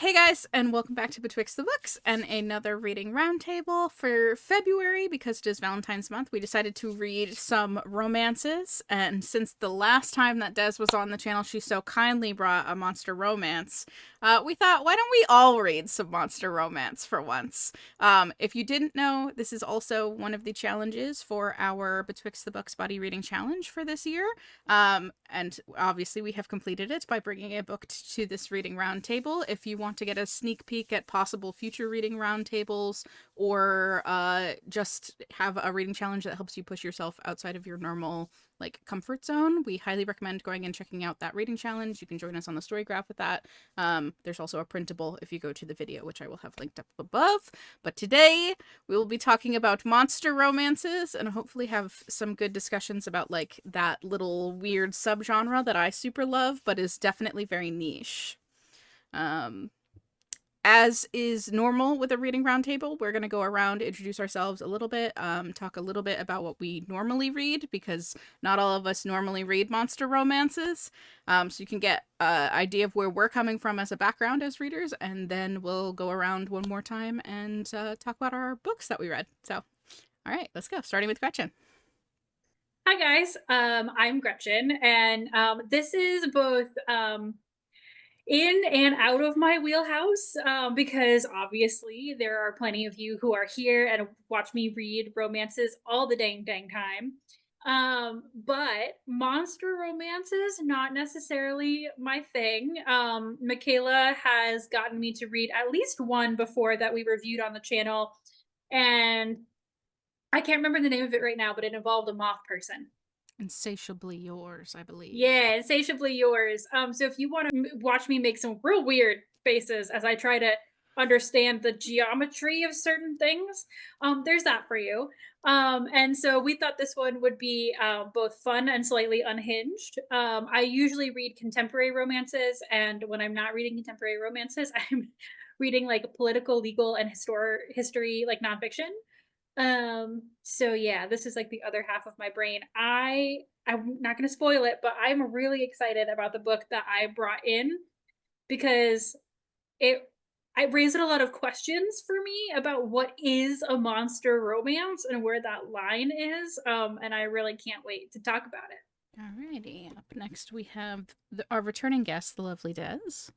Hey guys, and welcome back to Betwixt the Books and another reading roundtable for February. Because it is Valentine's month, we decided to read some romances, and since the last time that Dez was on the channel, she so kindly brought a monster romance, we thought, why don't we all read some monster romance for once? If you didn't know, this is also one of the challenges for our Betwixt the Books Body Reading Challenge for this year, and obviously we have completed it by bringing a book to this reading roundtable. If you want to get a sneak peek at possible future reading roundtables, or just have a reading challenge that helps you push yourself outside of your normal comfort zone, we highly recommend going and checking out that reading challenge. You can join us on the story graph with that. There's also a printable if you go to the video, which I will have linked up above. But today we will be talking about monster romances and hopefully have some good discussions about that little weird subgenre that I super love, but is definitely very niche. As is normal with a reading roundtable, we're going to go around, introduce ourselves a little bit, talk a little bit about what we normally read, because not all of us normally read monster romances. So you can get an idea of where we're coming from as a background as readers, and then we'll go around one more time and talk about our books that we read. So, all right, let's go. Starting with Gretchen. Hi guys, I'm Gretchen, and this is both in and out of my wheelhouse because obviously there are plenty of you who are here and watch me read romances all the dang time. But monster romances, not necessarily my thing. Michaela has gotten me to read at least one before that we reviewed on the channel, and I can't remember the name of it right now, but it involved a moth person. Insatiably Yours, I believe. Yeah, insatiably yours. So if you want to watch me make some real weird faces as I try to understand the geometry of certain things, there's that for you. And so we thought this one would be both fun and slightly unhinged. I usually read contemporary romances, and when I'm not reading contemporary romances, I'm reading like political, legal, and history, like nonfiction. So yeah, this is like the other half of my brain. I'm not going to spoil it, but I'm really excited about the book that I brought in because it I raised a lot of questions for me about what is a monster romance and where that line is. And I really can't wait to talk about it. Alrighty, up next we have our returning guest, the lovely Dez.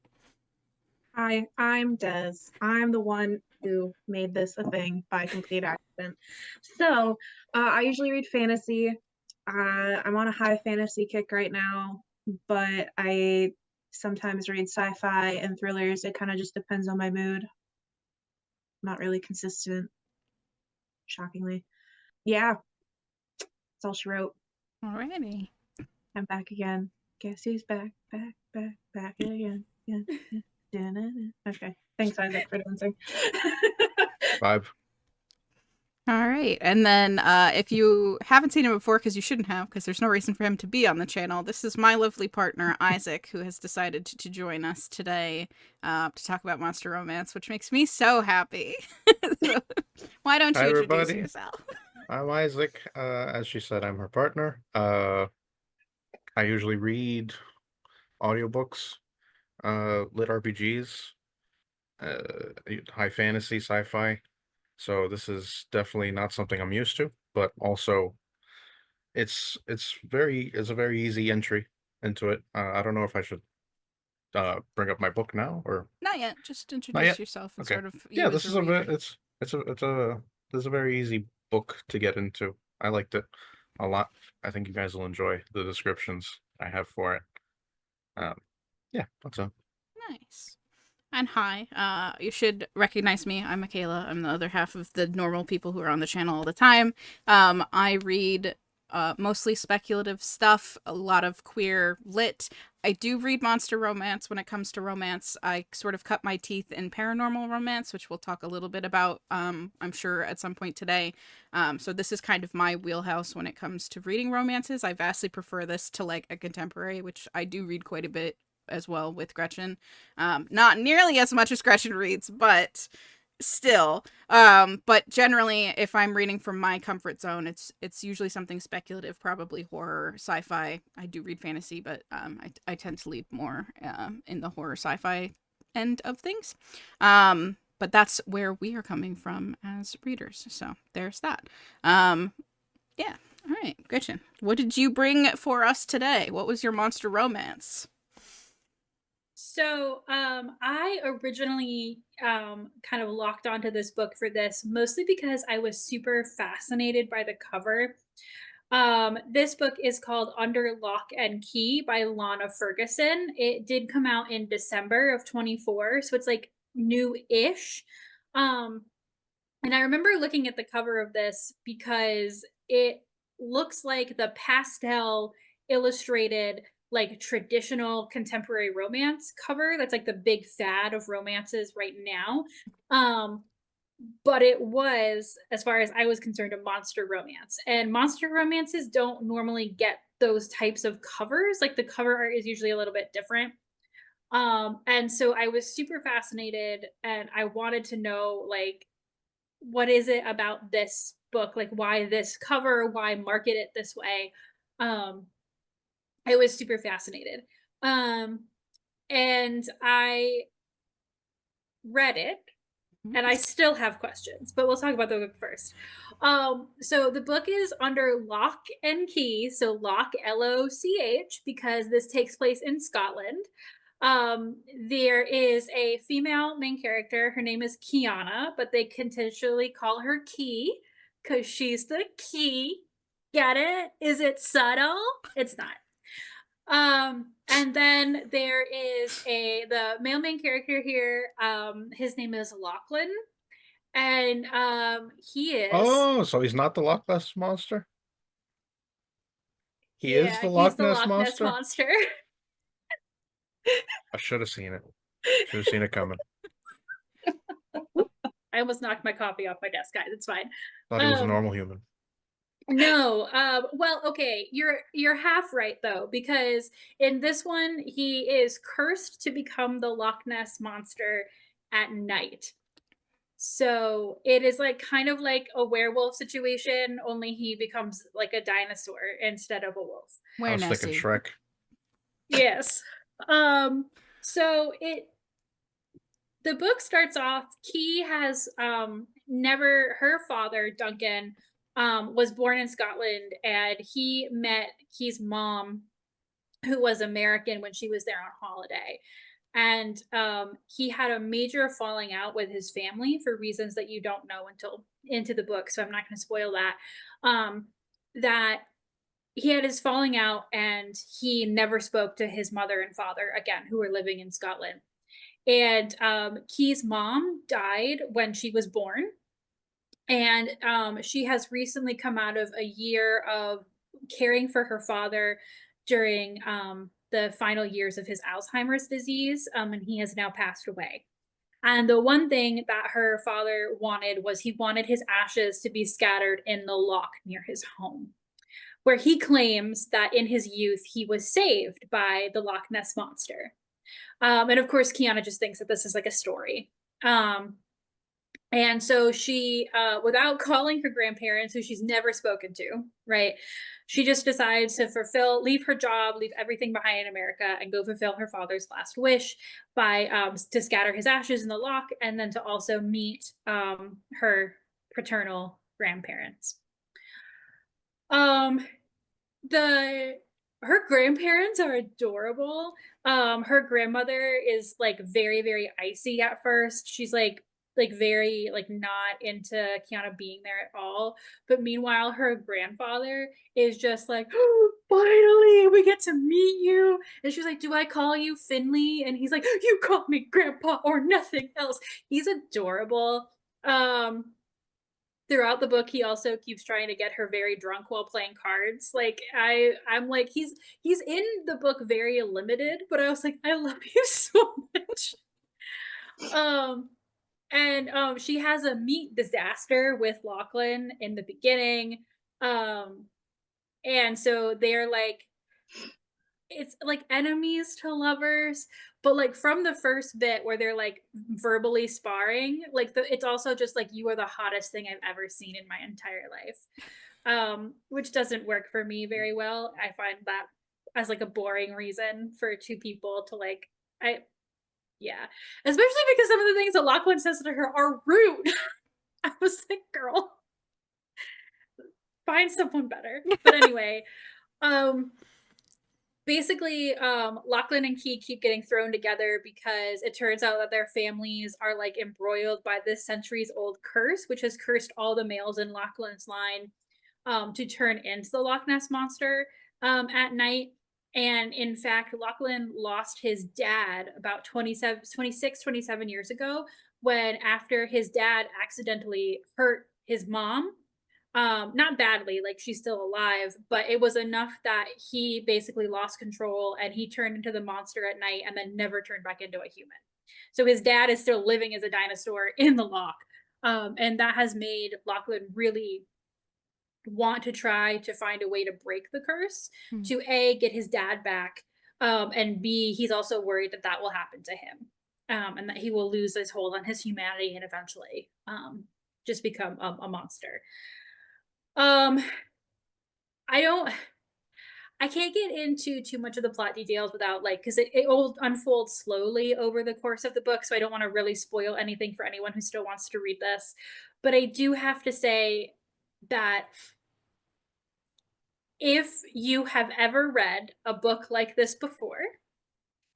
Hi, I'm Dez. I'm the one who made this a thing by complete accident. So, I usually read fantasy. I'm on a high fantasy kick right now, but I sometimes read sci-fi and thrillers. It kind of just depends on my mood. Not really consistent, shockingly. Yeah, that's all she wrote. Alrighty. I'm back again. Guess who's back, back again. Yeah, yeah. Okay. Thanks, Isaac, for dancing. 5. All right. And then if you haven't seen him before, because you shouldn't have, because there's no reason for him to be on the channel, this is my lovely partner, Isaac, who has decided to join us today to talk about monster romance, which makes me so happy. So, why don't Hi, you introduce everybody. yourself? I'm Isaac. As she said, I'm her partner. I usually read audiobooks, lit RPGs, high fantasy, sci-fi. So this is definitely not something I'm used to, but also it's a very easy entry into it. I don't know if I should bring up my book now or Not yet. Just not introduce yet. yourself and Okay. sort of Yeah, you as this a is a reader. this is a very easy book to get into. I liked it a lot. I think you guys will enjoy the descriptions I have for it. Um, yeah, that's all. Nice. And hi, you should recognize me. I'm Michaela. I'm the other half of the normal people who are on the channel all the time. I read mostly speculative stuff, a lot of queer lit. I do read monster romance when it comes to romance. I sort of cut my teeth in paranormal romance, which we'll talk a little bit about, I'm sure, at some point today. So this is kind of my wheelhouse when it comes to reading romances. I vastly prefer this to like a contemporary, which I do read quite a bit as well with Gretchen. Not nearly as much as Gretchen reads, but still. But generally, if I'm reading from my comfort zone, it's usually something speculative, probably horror, sci-fi. I do read fantasy, but I tend to lead more in the horror sci-fi end of things. But that's where we are coming from as readers. So there's that. Yeah. All right, Gretchen, what did you bring for us today? What was your monster romance? So, I originally kind of locked onto this book for this mostly because I was super fascinated by the cover. This book is called Under Lock and Key by Lana Ferguson. It did come out in December of 24, so it's like new-ish. Um, and I remember looking at the cover of this because it looks like the pastel illustrated, like traditional contemporary romance cover. That's like the big fad of romances right now. Um, but it was, as far as I was concerned, a monster romance. And monster romances don't normally get those types of covers. Like the cover art is usually a little bit different. And so I was super fascinated and I wanted to know like what is it about this book? Like why this cover? Why market it this way? Um, I was super fascinated. Um, and I read it and I still have questions, but we'll talk about the book first. So the book is under Loch and Key, so Loch Loch, because this takes place in Scotland. There is a female main character. Her name is Kiana, but they continually call her Key because she's the key. Get it? Is it subtle? It's not. And then there is the male main character here. His name is Lachlan, and he is Oh, so he's not the Loch Ness monster? He is yeah, the he's Loch the Ness Loch Ness monster? monster. I should have seen it. Should have seen it coming. I almost knocked my coffee off my desk, guys. It's fine. Thought he was a normal human. No, well, okay, you're half right though, because in this one he is cursed to become the Loch Ness monster at night. So it is like kind of like a werewolf situation, only he becomes like a dinosaur instead of a wolf. I was thinking Nessie? Shrek. Yes. So the book starts off, Key has never her father, Duncan, was born in Scotland and he met Key's mom, who was American when she was there on holiday. And he had a major falling out with his family for reasons that you don't know until into the book, so I'm not going to spoil that. That he had his falling out and he never spoke to his mother and father again, who were living in Scotland. And Key's mom died when she was born. And she has recently come out of a year of caring for her father during the final years of his Alzheimer's disease, and he has now passed away. And the one thing that her father wanted was he wanted his ashes to be scattered in the loch near his home, where he claims that in his youth he was saved by the Loch Ness monster. And of course, Kiana just thinks that this is like a story. Um, and so she, without calling her grandparents, who she's never spoken to, right? She just decides to leave her job, leave everything behind in America, and go fulfill her father's last wish by to scatter his ashes in the loch, and then to also meet her paternal grandparents. Um, the Her grandparents are adorable. Her grandmother is like very, very icy at first. She's like very like not into Kiana being there at all. But meanwhile, her grandfather is just like, oh, finally we get to meet you. And she's like, do I call you Finley? And he's like, you call me grandpa or nothing else. He's adorable. Throughout the book he also keeps trying to get her very drunk while playing cards. Like I'm like he's in the book very limited, but I was like I love you so much. um and she has a meat disaster with Lachlan in the beginning. um and so they're like it's like enemies to lovers, but like from the first bit where they're like verbally sparring, like it's also just like you are the hottest thing I've ever seen in my entire life. Which doesn't work for me very well. I find that as like a boring reason for two people to like Yeah. Especially because some of the things that Lachlan says to her are rude. I was like, girl, find someone better. But anyway, um, basically, Lachlan and Key keep getting thrown together because it turns out that their families are like embroiled by this centuries old curse, which has cursed all the males in Lachlan's line to turn into the Loch Ness monster at night. And in fact, Lachlan lost his dad about 27 years ago when, after his dad accidentally hurt his mom, not badly, like she's still alive, but it was enough that he basically lost control and he turned into the monster at night and then never turned back into a human. So his dad is still living as a dinosaur in the loch. And that has made Lachlan really want to try to find a way to break the curse, to A, get his dad back, and B, he's also worried that that will happen to him, and that he will lose his hold on his humanity and eventually just become a monster. um I don't I can't get into too much of the plot details without, like, because it will unfold slowly over the course of the book, so I don't want to really spoil anything for anyone who still wants to read this. But I do have to say that if you have ever read a book like this before,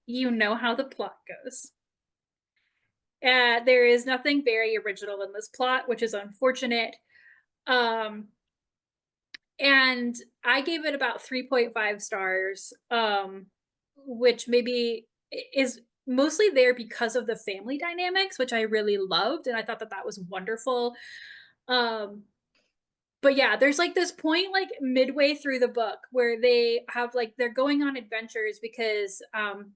you know how the plot goes. There is nothing very original in this plot, which is unfortunate. Um, and I gave it about 3.5 stars, which maybe is mostly there because of the family dynamics, which I really loved, and I thought that that was wonderful. Um, but yeah, there's like this point like midway through the book where they have like they're going on adventures because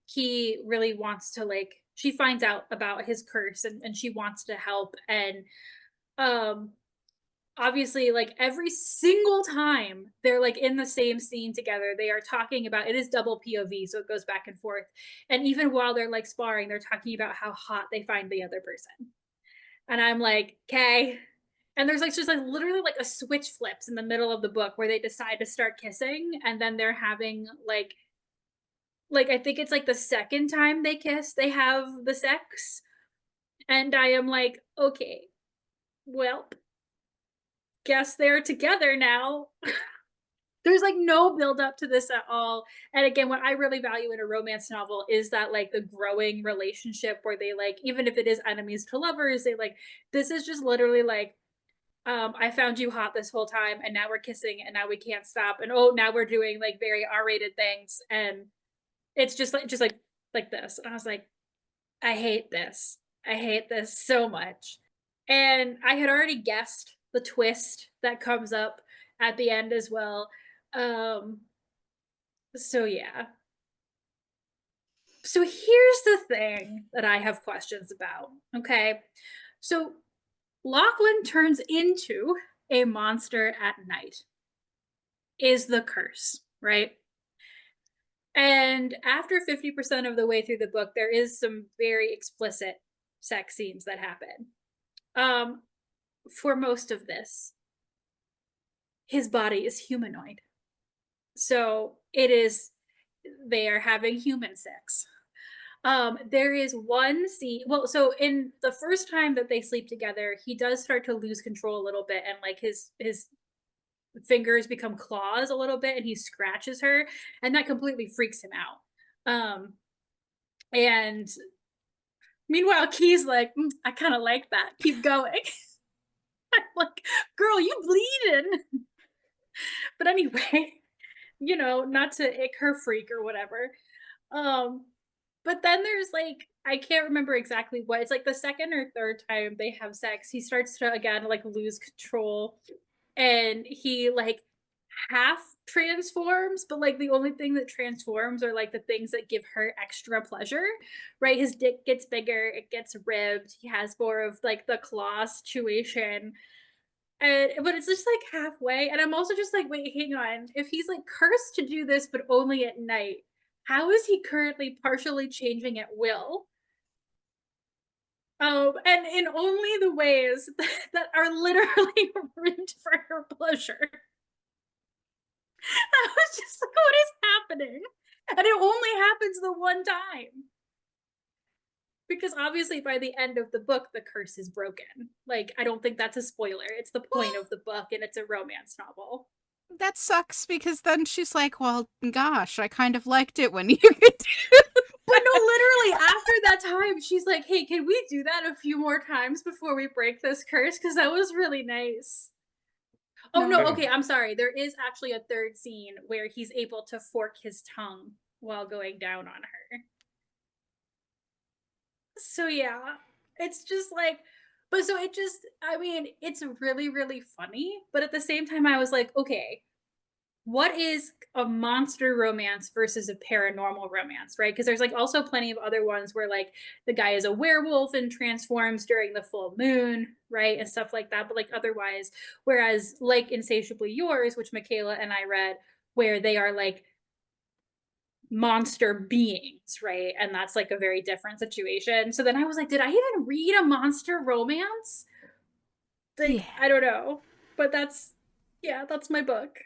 he really wants to, like, she finds out about his curse and she wants to help. And um obviously, like, every single time they're like in the same scene together, they are talking about, it is double POV, so it goes back and forth. And even while they're like sparring, they're talking about how hot they find the other person. And I'm like, okay. And there's like just like literally like a switch flips in the middle of the book where they decide to start kissing, and then they're having like I think it's like the second time they kiss, they have the sex. And I am like, okay, well, guess they're together now. There's like no build up to this at all. And again, what I really value in a romance novel is that, like, the growing relationship where they, like, even if it is enemies to lovers, they like, this is just literally like, I found you hot this whole time and now we're kissing and now we can't stop. And oh, now we're doing like very R-rated things. And it's just like this. And I was like, I hate this. I hate this so much. And I had already guessed the twist that comes up at the end as well. Um, so yeah. So here's the thing that I have questions about. Okay. So Lachlan turns into a monster at night, is the curse, right? And after 50% of the way through the book, there is some very explicit sex scenes that happen. Um, for most of this, his body is humanoid. So it is, they are having human sex. There is one scene, well, so in the first time that they sleep together, he does start to lose control a little bit, and like his fingers become claws a little bit and he scratches her, and that completely freaks him out. And meanwhile, Key's like, I kind of like that. Keep going. I'm like, girl, you bleeding. But anyway, not to ick her freak or whatever. Um, but then there's like, I can't remember exactly what, it's like the second or third time they have sex, he starts to again like lose control, and he like half transforms, but like the only thing that transforms are like the things that give her extra pleasure, right? His dick gets bigger, it gets ribbed, he has more of like the claw situation. But it's just like halfway, and I'm also just like, wait, hang on. If he's like cursed to do this, but only at night, how is he currently partially changing at will? And in only the ways that are literally ruined for her pleasure. I was just like, what is happening? And it only happens the one time. Because obviously by the end of the book, the curse is broken. Like, I don't think that's a spoiler. It's the point of the book, and it's a romance novel. That sucks because then she's like, well, gosh, I kind of liked it when you could do. But no, literally after that time, she's like, hey, can we do that a few more times before we break this curse? Because that was really nice. Oh, no, No. okay, I'm sorry. There is actually a third scene where he's able to fork his tongue while going down on her. So yeah, it's just like, but so it just, I mean, it's really, really funny. But at the same time, I was like, okay, what is a monster romance versus a paranormal romance, right? Because there's like also plenty of other ones where like the guy is a werewolf and transforms during the full moon, right? And stuff like that. But like otherwise, whereas like Insatiably Yours, which Michaela and I read, where they are like monster beings, right? And that's like a very different situation. So then I was like, did I even read a monster romance? Like, Yeah. I don't know. But that's, yeah, that's my book.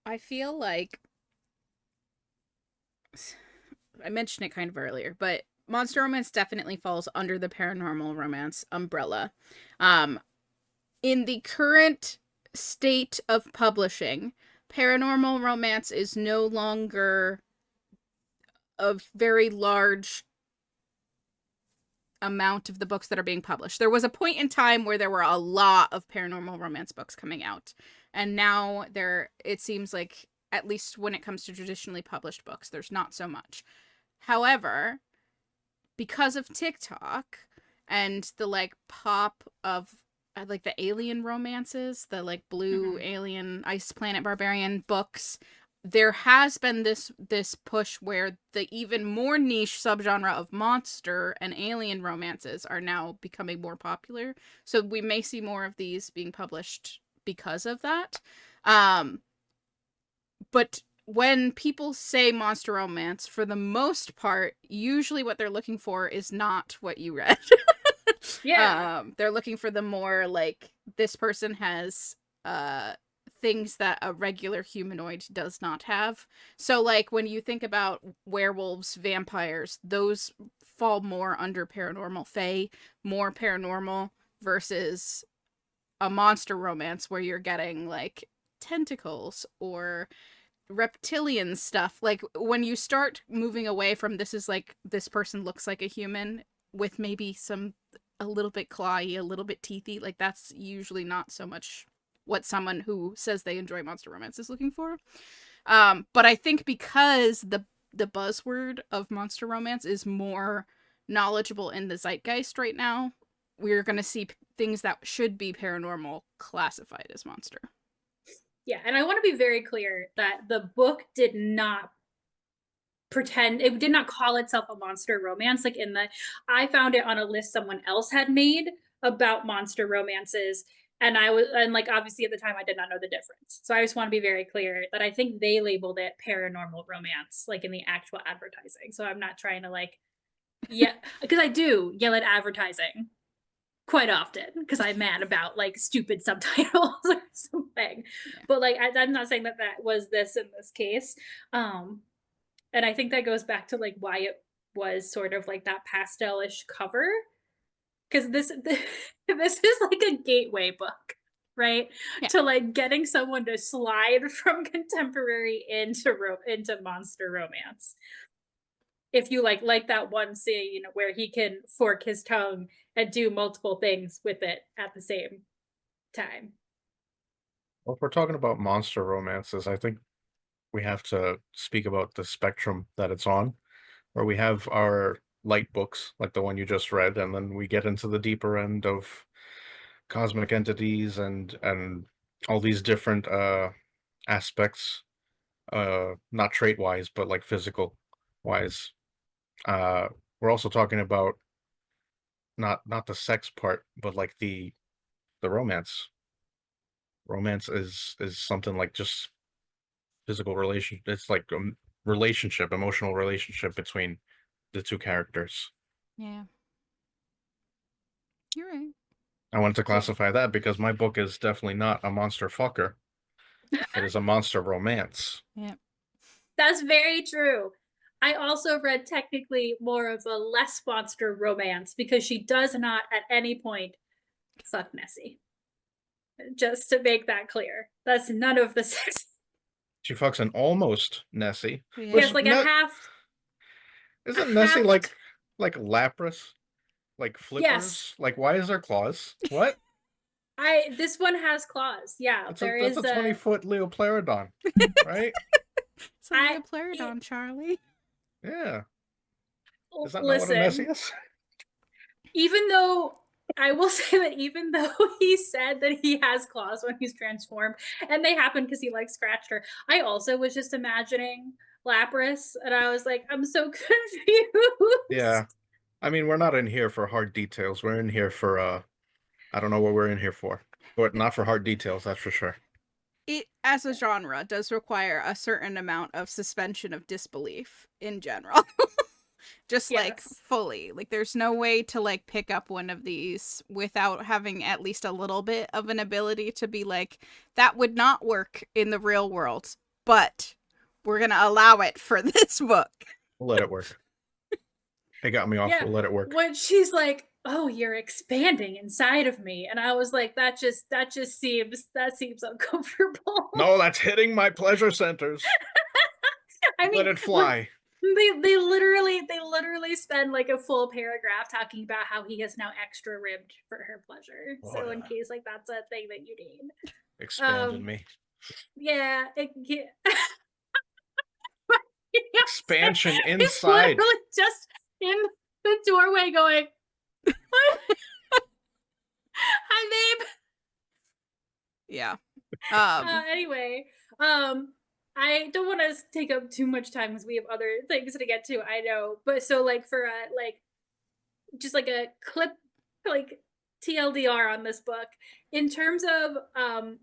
I feel like I mentioned it kind of earlier, but monster romance definitely falls under the paranormal romance umbrella. In the current state of publishing, paranormal romance is no longer a very large amount of the books that are being published. There was a point in time where there were a lot of paranormal romance books coming out, and now it seems like, at least when it comes to traditionally published books, there's not so much. However, because of TikTok and the like pop of like the alien romances, the like blue alien ice planet barbarian books, there has been this push where the even more niche subgenre of monster and alien romances are now becoming more popular. So we may see more of these being published because of that. But when people say monster romance, for the most part, usually what they're looking for is not what you read. Yeah. They're looking for the more like, this person has things that a regular humanoid does not have. So like when you think about werewolves, vampires, those fall more under paranormal, fae, more paranormal, versus a monster romance where you're getting like tentacles or reptilian stuff. Like when you start moving away from this is like, this person looks like a human with maybe some a little bit clawy, a little bit teethy, like that's usually not so much what someone who says they enjoy monster romance is looking for. But I think because the buzzword of monster romance is more knowledgeable in the zeitgeist right now, we're going to see things that should be paranormal classified as monster. Yeah, and I want to be very clear that the book did not pretend, it did not call itself a monster romance. Like in the, I found it on a list someone else had made about monster romances, and I was, and like obviously at the time I did not know the difference. So I just want to be very clear that I think they labeled it paranormal romance, like in the actual advertising. So I'm not trying to like, yeah, because I do yell at advertising quite often because I'm mad about like stupid subtitles or something. Yeah. But like I'm not saying that that was this in this case. And I think that goes back to like why it was sort of like that pastelish cover, because this is like a gateway book, right? Yeah. To like getting someone to slide from contemporary into monster romance. If you like that one scene where he can fork his tongue and do multiple things with it at the same time. Well, if we're talking about monster romances, I think we have to speak about the spectrum that it's on, where we have our light books, like the one you just read, and then we get into the deeper end of cosmic entities and all these different aspects, not trait wise, but like physical wise. Uh, we're also talking about not the sex part, but like the romance. Romance is something like just physical relation. It's like a relationship, emotional relationship between the two characters. Yeah. You're right. I wanted to Yeah. classify that because my book is definitely not a monster fucker. It is a monster romance. Yeah. That's very true. I also read technically more of a less monster romance because she does not at any point fuck Nessie. Just to make that clear. That's none of the sex. She fucks an almost Nessie. Yeah. Which Yes, like a isn't Nessie half. like Lapras? Like Yes. flippers? Like why is there claws? What? This one has claws. Yeah, That's there a is 20-foot Leoplerodon, right? It's a I- Leoplerodon, Charlie. Yeah. Is that not what a listen. Nessie is? Even though I will say that even though he said that he has claws when he's transformed, and they happen because he like scratched her, I also was just imagining Lapras, and I was like, I'm so confused. Yeah. I mean, we're not in here for hard details. We're in here for I don't know what we're in here for. But not for hard details, that's for sure. It, as a genre, does require a certain amount of suspension of disbelief in general. Just like Yes. fully. Like there's no way to like pick up one of these without having at least a little bit of an ability to be like, that would not work in the real world, but we're gonna allow it for this book. We'll let it work. It got me off. Yeah. We'll let it work. When she's like, "Oh, you're expanding inside of me," and I was like, that just seems uncomfortable. No, that's hitting my pleasure centers. I mean, Let it fly. They literally spend like a full paragraph talking about how he is now extra ribbed for her pleasure. Oh, So in yeah. case like that's a thing that you need. Expanded me. Yeah. Expansion He's inside. literally just in the doorway going, "What? Hi, babe." Yeah. Anyway, I don't want to take up too much time because we have other things to get to. I know, but so like for like just like a clip, like TLDR on this book, in terms of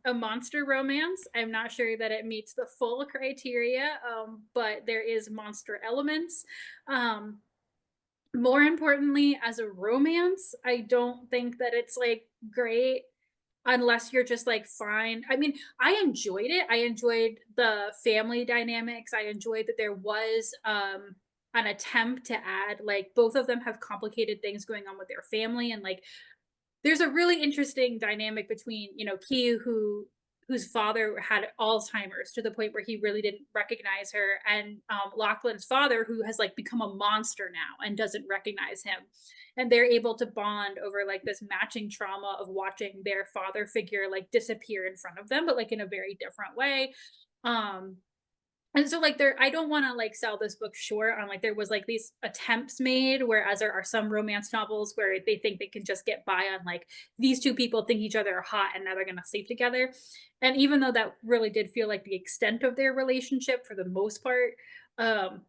a monster romance, I'm not sure that it meets the full criteria, but there is monster elements. More importantly, as a romance, I don't think that it's like great unless you're just like fine. I mean, I enjoyed it. I enjoyed the family dynamics. I enjoyed that there was an attempt to add like both of them have complicated things going on with their family, and like there's a really interesting dynamic between, Key, whose father had Alzheimer's to the point where he really didn't recognize her, and Lachlan's father, who has like become a monster now and doesn't recognize him. And they're able to bond over like this matching trauma of watching their father figure like disappear in front of them, but like in a very different way. And so like I don't want to like sell this book short on like there was like these attempts made, whereas there are some romance novels where they think they can just get by on like these two people think each other are hot and now they're gonna sleep together. And even though that really did feel like the extent of their relationship for the most part, there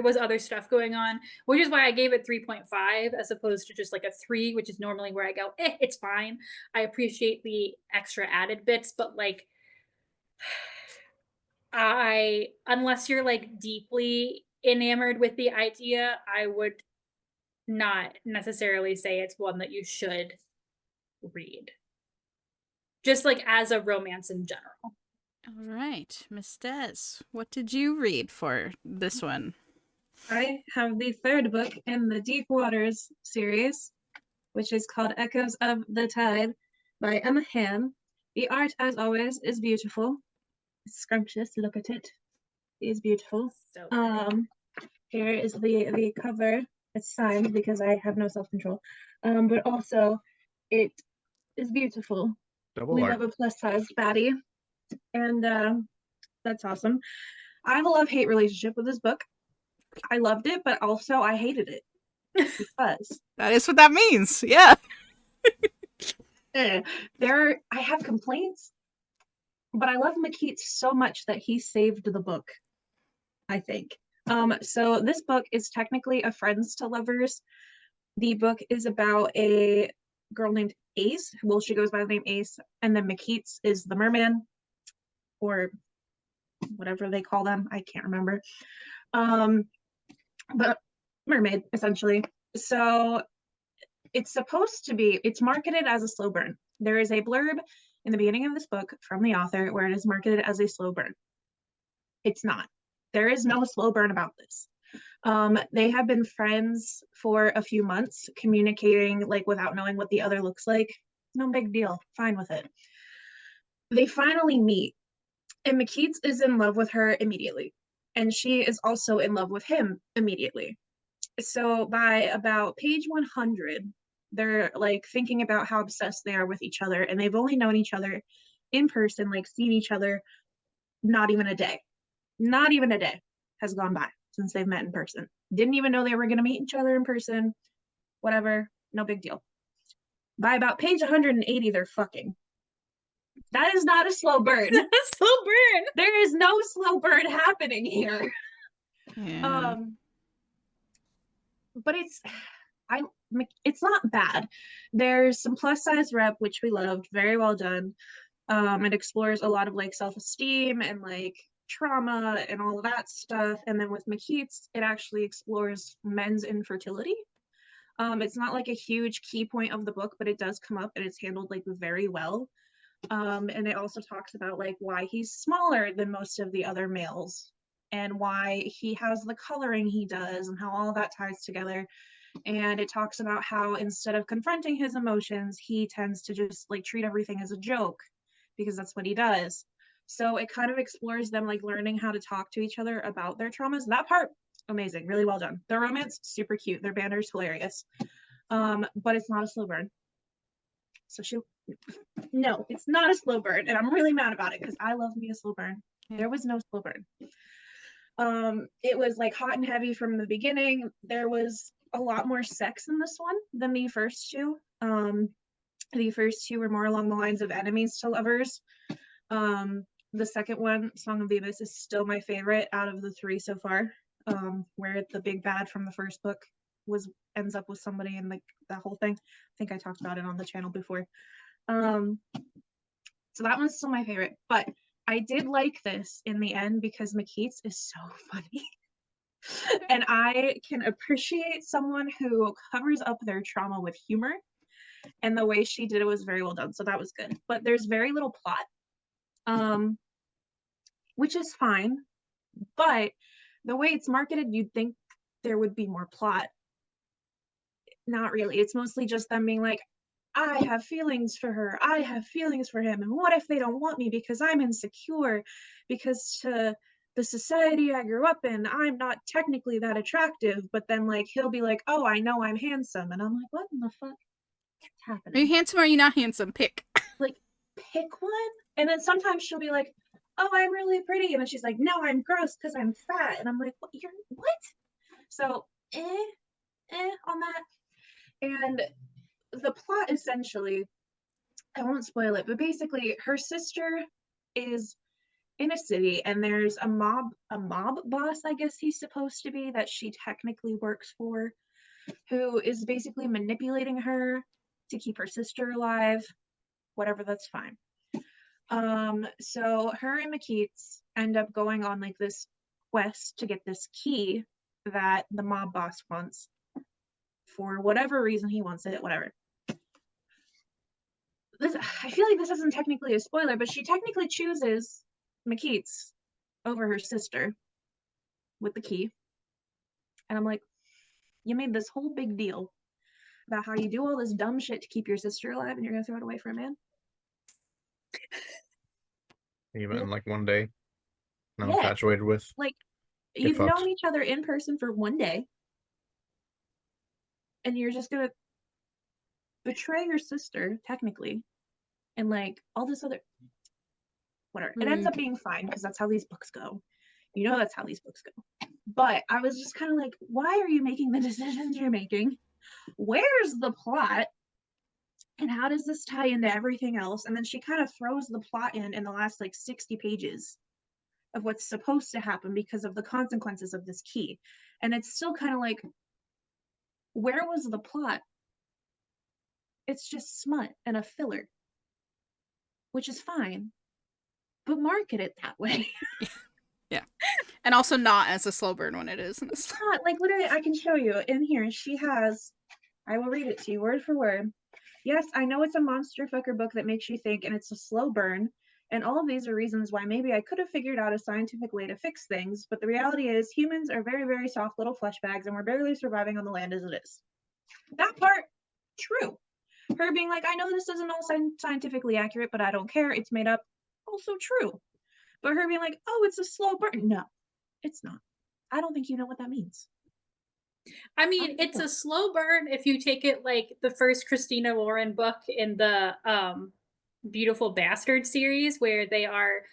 was other stuff going on, which is why I gave it 3.5 as opposed to just like a 3, which is normally where I go, it's fine. I appreciate the extra added bits, but like unless you're like deeply enamored with the idea, I would not necessarily say it's one that you should read. Just like as a romance in general. All right, Miss Dez, what did you read for this one? I have the third book in the Deep Waters series, which is called Echoes of the Tide by Emma Hamm. The art, as always, is beautiful. It's scrumptious. Look at it. It is beautiful. So here is the cover. It's signed because I have no self-control. But also it is beautiful. We love a plus-size baddie. And that's awesome. I have a love-hate relationship with this book. I loved it, but also I hated it. Because That is what that means. Yeah. I have complaints, but I love McKeats so much that he saved the book, I think. So this book is technically a friends to lovers. The book is about a girl named Ace. Well, she goes by the name Ace, and then McKeats is the merman, or whatever they call them. I can't remember. But mermaid, essentially. So it's marketed as a slow burn. There is a blurb in the beginning of this book from the author where it is marketed as a slow burn. It's not. There is no slow burn about this. They have been friends for a few months, communicating like without knowing what the other looks like. No big deal. Fine with it. They finally meet, and McKeats is in love with her immediately, and she is also in love with him immediately. So by about page 100, they're like thinking about how obsessed they are with each other, and they've only known each other in person, like seen each other not even a day. Not even a day has gone by since they've met in person. Didn't even know they were going to meet each other in person. Whatever, no big deal. By about page 180, they're fucking. That is not a slow burn. Slow burn. There is no slow burn happening here. Yeah. But it's not bad. There's some plus size rep, which we loved. Very well done. It explores a lot of like self-esteem and like trauma and all of that stuff. And then with McKeats, it actually explores men's infertility. It's not like a huge key point of the book, but it does come up and it's handled like very well. And it also talks about like why he's smaller than most of the other males and why he has the coloring he does and how all of that ties together. And it talks about how instead of confronting his emotions, he tends to just like treat everything as a joke because that's what he does. So it kind of explores them like learning how to talk to each other about their traumas. That part, amazing, really well done. Their romance, super cute. Their banter's hilarious. But it's not a slow burn. So no, it's not a slow burn, and I'm really mad about it because I love me a slow burn. Yeah. There was no slow burn. It was like hot and heavy from the beginning. There was a lot more sex in this one than the first two. The first two were more along the lines of enemies to lovers. The second one, Song of the Abyss, is still my favorite out of the three so far, where the big bad from the first book ends up with somebody and like that whole thing. I think I talked about it on the channel before. So that one's still my favorite, but I did like this in the end because McKeats is so funny. And I can appreciate someone who covers up their trauma with humor, and the way she did it was very well done, so that was good. But there's very little plot, which is fine, but the way it's marketed, you'd think there would be more plot. Not really. It's mostly just them being like, I have feelings for her, I have feelings for him, and what if they don't want me because I'm insecure, because to the society I grew up in, I'm not technically that attractive, but then like he'll be like, oh, I know I'm handsome, and I'm like, what in the fuck is happening? Are you handsome or are you not handsome? Pick. Like, pick one. And then sometimes she'll be like, oh, I'm really pretty, and then she's like, no, I'm gross because I'm fat, and I'm like, what? You're what? So on that. And the plot essentially, I won't spoil it, but basically her sister is in a city and there's a mob boss, I guess he's supposed to be, that she technically works for, who is basically manipulating her to keep her sister alive. Whatever, that's fine. So her and McKeats end up going on like this quest to get this key that the mob boss wants. For whatever reason he wants it, whatever. I feel like this isn't technically a spoiler, but she technically chooses McKeats over her sister with the key. And I'm like, you made this whole big deal about how you do all this dumb shit to keep your sister alive and you're gonna throw it away for a man? You met in like one day. Now Yeah. infatuated with. Like, you've known each other in person for one day. And you're just gonna betray your sister, technically, and like all this other whatever. It ends up being fine because that's how these books go. You know that's how these books go. But I was just kind of like, why are you making the decisions you're making? Where's the plot? And how does this tie into everything else? And then she kind of throws the plot in the last like 60 pages of what's supposed to happen because of the consequences of this key. And it's still kind of like, where was the plot? It's just smut and a filler, which is fine, but market it that way. Yeah. And also not as a slow burn when it is. It's not, like, literally, I can show you in here. She has, I will read it to you word for word. Yes, I know it's a monster fucker book that makes you think, and it's a slow burn. And all of these are reasons why maybe I could have figured out a scientific way to fix things, but the reality is humans are very, very soft little flesh bags and we're barely surviving on the land as it is. That part, true. Her being like, I know this isn't all scientifically accurate, but I don't care, it's made up, also true. But her being like, oh, it's a slow burn. No, it's not. I don't think you know what that means. I mean, it's a slow burn if you take it like the first Christina Lauren book in the Beautiful Bastard series, where they are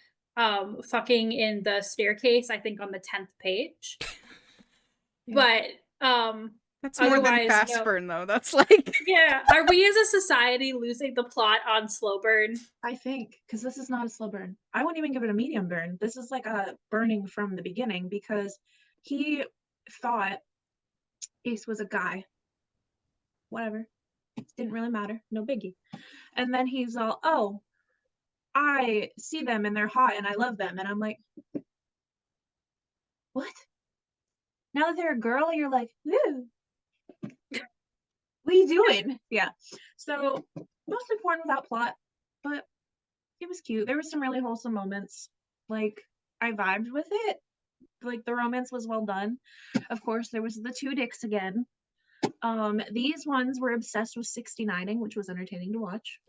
fucking in the staircase, I think on the 10th page. Yeah. But That's more than otherwise, fast burn, though. That's like... yeah. Are we as a society losing the plot on slow burn? I think, because this is not a slow burn. I wouldn't even give it a medium burn. This is like a burning from the beginning, because he thought Ace was a guy. Whatever. Didn't really matter. No biggie. And then he's all, oh, I see them and they're hot and I love them. And I'm like, what? Now that they're a girl, you're like, ooh. What are you doing? Yeah. So mostly porn without plot, but it was cute. There were some really wholesome moments. Like, I vibed with it. Like, the romance was well done. Of course, there was the two dicks again. These ones were obsessed with 69ing, which was entertaining to watch.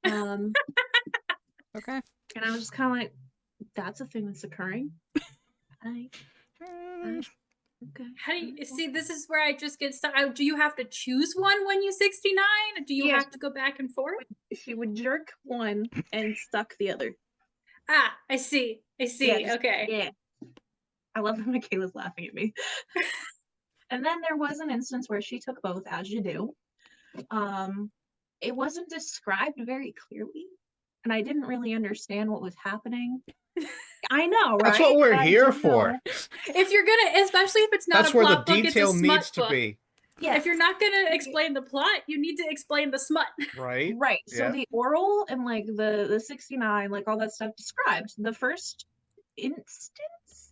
Okay. And I was just kind of like, that's a thing that's occurring. Okay. How do you see? This is where I just get stuck. Do you have to choose one when you 69? Do you have to go back and forth? She would jerk one and suck the other. Ah, I see. Yeah, okay. Yeah. I love that Michaela's laughing at me. And then there was an instance where she took both, as you do. It wasn't described very clearly, and I didn't really understand what was happening. I know, right? That's what we're here for. If you're gonna, especially if it's not That's a where plot the book, detail it's a smut needs to book. be. Yeah. If you're not gonna explain the plot, you need to explain the smut. Right. Right. So Yeah. the oral and like the 69, like all that stuff described. The first instance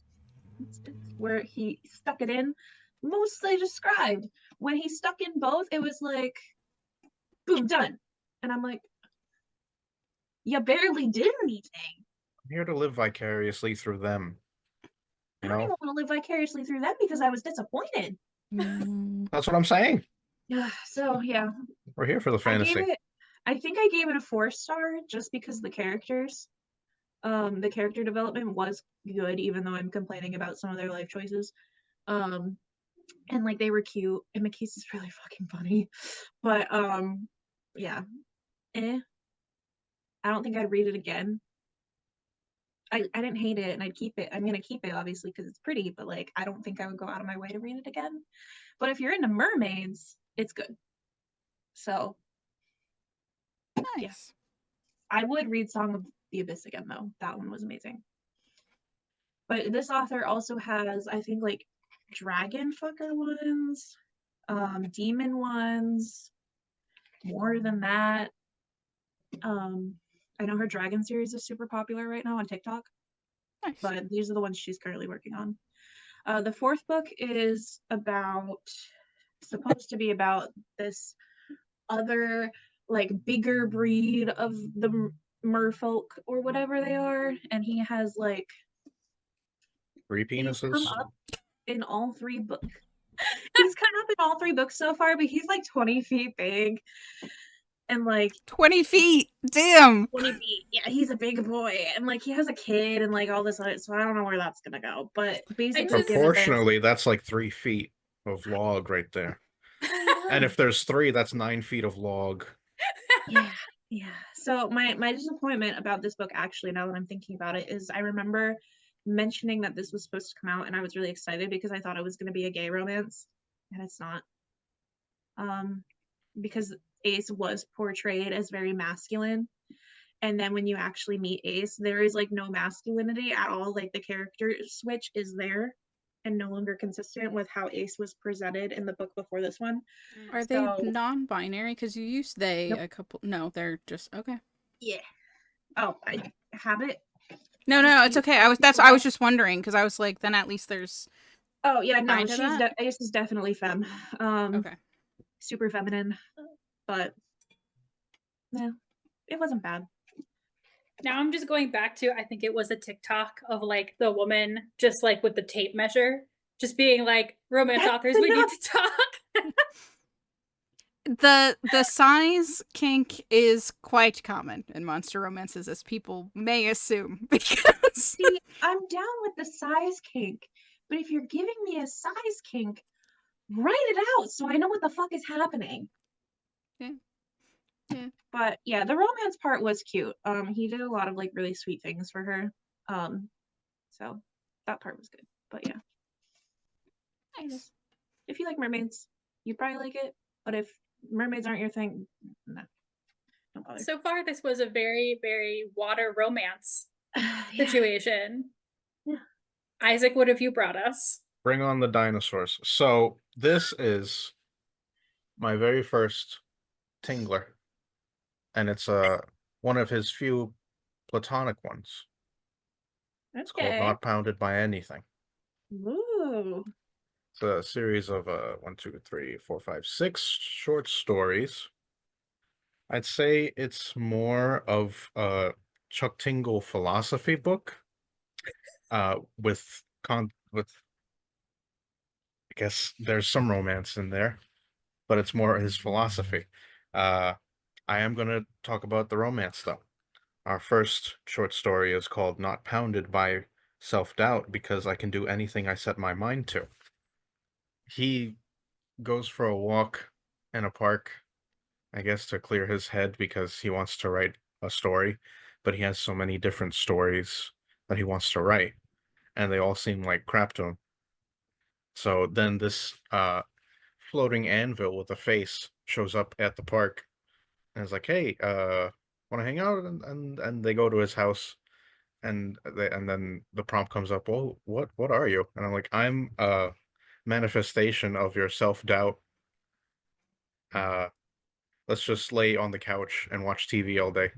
where he stuck it in, mostly described. When he stuck in both, it was like, boom, done. And I'm like, you barely did anything. I'm here to live vicariously through them. I don't even want to live vicariously through them because I was disappointed. That's what I'm saying. Yeah. So yeah, We're here for the fantasy. I think I gave it a 4-star just because the characters, the character development was good, even though I'm complaining about some of their life choices. And like they were cute, and McKees is really fucking funny. But yeah. I don't think I'd read it again. I didn't hate it, and I'd keep it. I'm gonna keep it obviously because it's pretty, but like I don't think I would go out of my way to read it again. But if you're into mermaids, it's good. So Nice. yeah. I would read Song of the Abyss again though. That one was amazing. But this author also has, I think, like dragon fucker ones, demon ones, more than that. I know her dragon series is super popular right now on TikTok. Nice. But these are the ones she's currently working on. The fourth book is supposed to be about this other, like, bigger breed of the merfolk or whatever they are, and he has like 3 penises. He's come up in all 3 books. He's come up in all 3 books so far, but he's like 20 feet big. And like 20 feet. Damn. 20 feet. Yeah, he's a big boy. And like he has a kid and like all this other, so I don't know where that's gonna go. But basically proportionally, that's like 3 feet of log right there. And if there's 3, that's 9 feet of log. Yeah. So my disappointment about this book, actually, now that I'm thinking about it, is I remember mentioning that this was supposed to come out, and I was really excited because I thought it was gonna be a gay romance, and it's not. Because Ace was portrayed as very masculine, and then when you actually meet Ace, there is like no masculinity at all. Like the character switch is there and no longer consistent with how Ace was presented in the book before this one. Are they non-binary? Because you used they Nope. a couple. No, they're just okay. Yeah. Oh, I have it. No, it's okay. I was just wondering because I was like, then at least there's. Oh yeah, no, Kinda Ace is definitely femme. Okay. Super feminine, but yeah, it wasn't bad. Now I'm just going back to, I think it was a TikTok of like the woman just like with the tape measure, just being like, romance That's authors, we need enough. to talk. The size kink is quite common in monster romances, as people may assume, because See, I'm down with the size kink, but if you're giving me a size kink, write it out so I know what the fuck is happening. Yeah. Yeah. But yeah, the romance part was cute. He did a lot of like really sweet things for her. So that part was good. But yeah, Nice. if you like mermaids, you'd probably like it. But if mermaids aren't your thing, no, don't bother. So far, this was a very, very water romance Yeah. situation. Yeah. Isaac, what have you brought us? Bring on the dinosaurs. So this is my very first Tingler, and it's one of his few Platonic ones. It's called Okay. Not Pounded by Anything. Ooh. It's a series of 6 short stories. I'd say it's more of a Chuck Tingle philosophy book, with I guess there's some romance in there, but it's more his philosophy. I am gonna talk about the romance though. Our first short story is called Not Pounded by Self-Doubt because I can do anything I set my mind to. He goes for a walk in a park, I guess to clear his head because he wants to write a story, but he has so many different stories that he wants to write, and they all seem like crap to him. So then this floating anvil with a face shows up at the park and is like, "Hey, want to hang out?" And they go to his house, and then the prompt comes up, "Well, what are you?" And I'm like, "I'm a manifestation of your self-doubt. Uh, let's just lay on the couch and watch TV all day,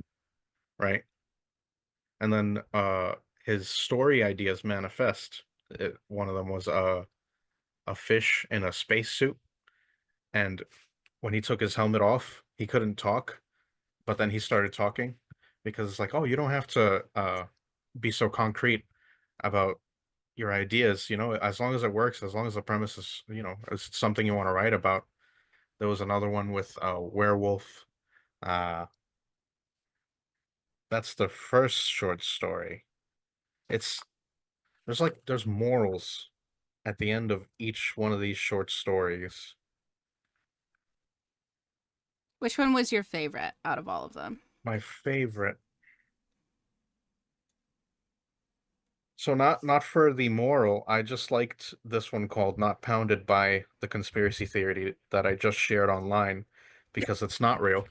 right?" And then his story ideas manifest. One of them was a fish in a spacesuit, and when he took his helmet off, he couldn't talk, but then he started talking because it's like, oh, you don't have to be so concrete about your ideas, as long as it works, as long as the premise is, is something you want to write about. There was another one with a werewolf. Uh, that's the first short story. It's there's morals at the end of each one of these short stories. Which one was your favorite out of all of them? My favorite. So not for the moral, I just liked this one called Not Pounded by the conspiracy theory that I just shared online because it's not real.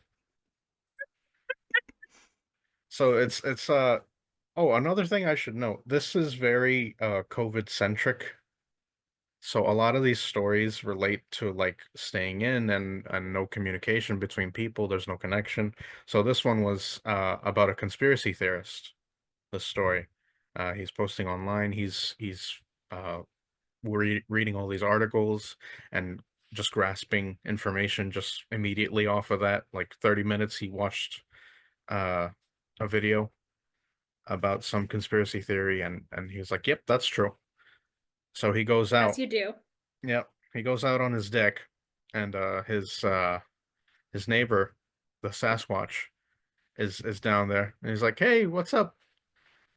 So it's oh, another thing I should note. This is very COVID centric. So a lot of these stories relate to like staying in and no communication between people, there's no connection. So this one was about a conspiracy theorist, this story. He's posting online, he's uh reading all these articles and just grasping information just immediately off of that. Like 30 minutes, he watched uh, a video about some conspiracy theory, and he was like, "Yep, that's true." So he goes As out. you do. Yep, he goes out on his deck, and his neighbor, the Sasquatch, is down there, and he's like, "Hey, what's up?"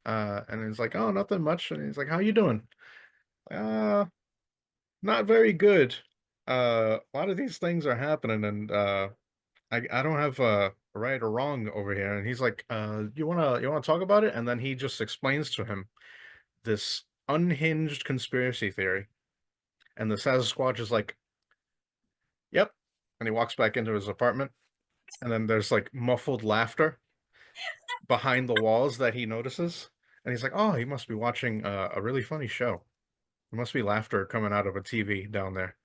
And he's like, "Oh, nothing much." And he's like, "How you doing?" Uh, Not very good. A lot of these things are happening, and I don't have a right or wrong over here. And he's like, you wanna talk about it? And then he just explains to him this unhinged conspiracy theory, and the Sasquatch is like, "Yep," and he walks back into his apartment, and then there's like muffled laughter behind the walls that he notices, and he's like, "Oh, he must be watching a really funny show. There must be laughter coming out of a TV down there."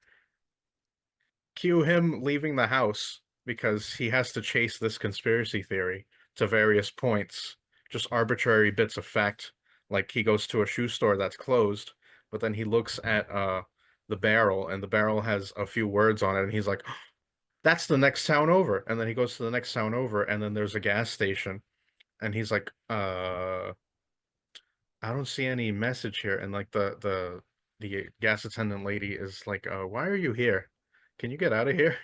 Cue him leaving the house because he has to chase this conspiracy theory to various points, just arbitrary bits of fact. Like he goes to a shoe store that's closed, but then he looks at the barrel, and the barrel has a few words on it, and he's like, "That's the next town over." And then he goes to the next town over, and then there's a gas station, and he's like, I don't see any message here. And like the gas attendant lady is like, why are you here? Can you get out of here?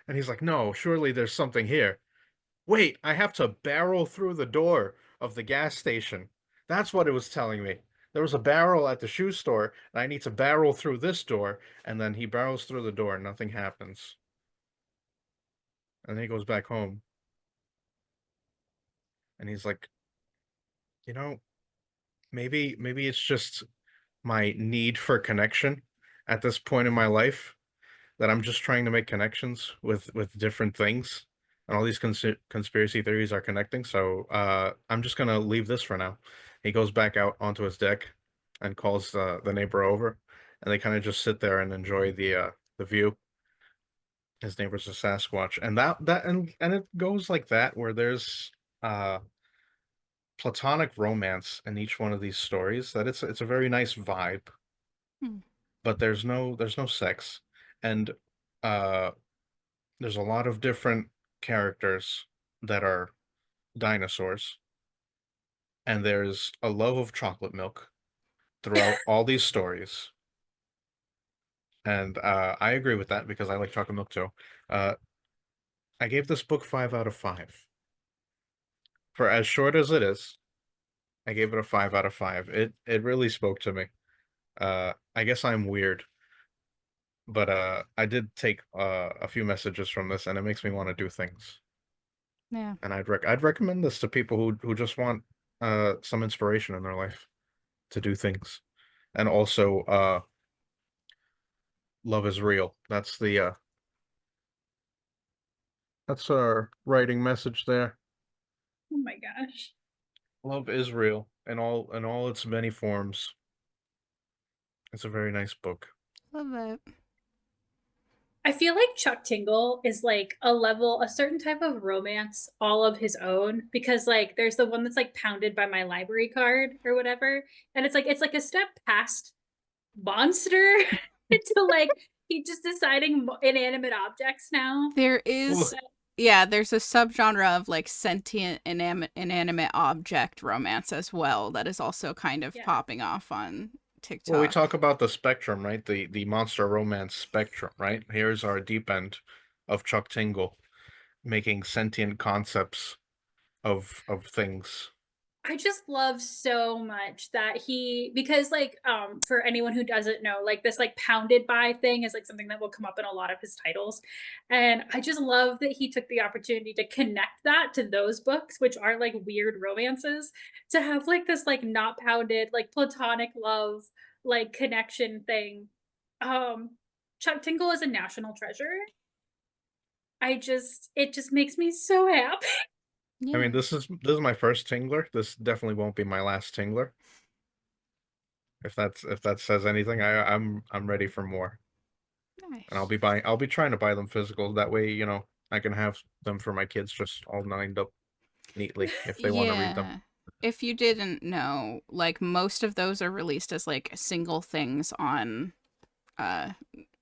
And he's like, no, surely there's something here. Wait, I have to barrel through the door of the gas station. That's what it was telling me. There was a barrel at the shoe store, and I need to barrel through this door. And then he barrels through the door, and nothing happens. And then he goes back home. And he's like, you know, maybe it's just my need for connection at this point in my life, that I'm just trying to make connections with different things, and all these conspiracy theories are connecting. So I'm just gonna leave this for now. He goes back out onto his deck and calls the neighbor over, and they kind of just sit there and enjoy the view. His neighbor's a Sasquatch, and that and it goes like that, where there's uh platonic romance in each one of these stories. That it's a very nice vibe, Hmm. but there's no sex, and uh there's a lot of different characters that are dinosaurs, and there's a love of chocolate milk throughout all these stories. And I agree with that because I like chocolate milk too. Uh, I gave this book 5 out of 5. For as short as it is, I gave it a 5 out of 5. It really spoke to me. I guess I'm weird, but I did take a few messages from this, and it makes me want to do things. Yeah. And I'd recommend this to people who just want some inspiration in their life to do things. And also love is real. That's our writing message there. Oh my gosh. Love is real in all its many forms. It's a very nice book. Love it. I feel like Chuck Tingle is like a certain type of romance all of his own, because like there's the one that's like Pounded by My Library Card or whatever. And it's like a step past monster to like he just deciding inanimate objects now. There Ugh. is, yeah, there's a subgenre of like sentient inanimate object romance as well that is also kind of Yeah. popping off on TikTok. Well, we talk about the spectrum, right? The monster romance spectrum, right? Here's our deep end of Chuck Tingle making sentient concepts of things. I just love so much that because like for anyone who doesn't know, like this like Pounded by thing is like something that will come up in a lot of his titles. And I just love that he took the opportunity to connect that to those books, which are like weird romances, to have like this like not pounded, like platonic love, like connection thing. Um Chuck Tingle is a national treasure. It just makes me so happy. I Yeah. mean, this is my first Tingler. This definitely won't be my last Tingler. If that says anything, I'm ready for more. And Nice. I'll be trying to buy them physical. That way, I can have them for my kids just all lined up neatly if they want to read them. Yeah. If you didn't know, like most of those are released as like single things on uh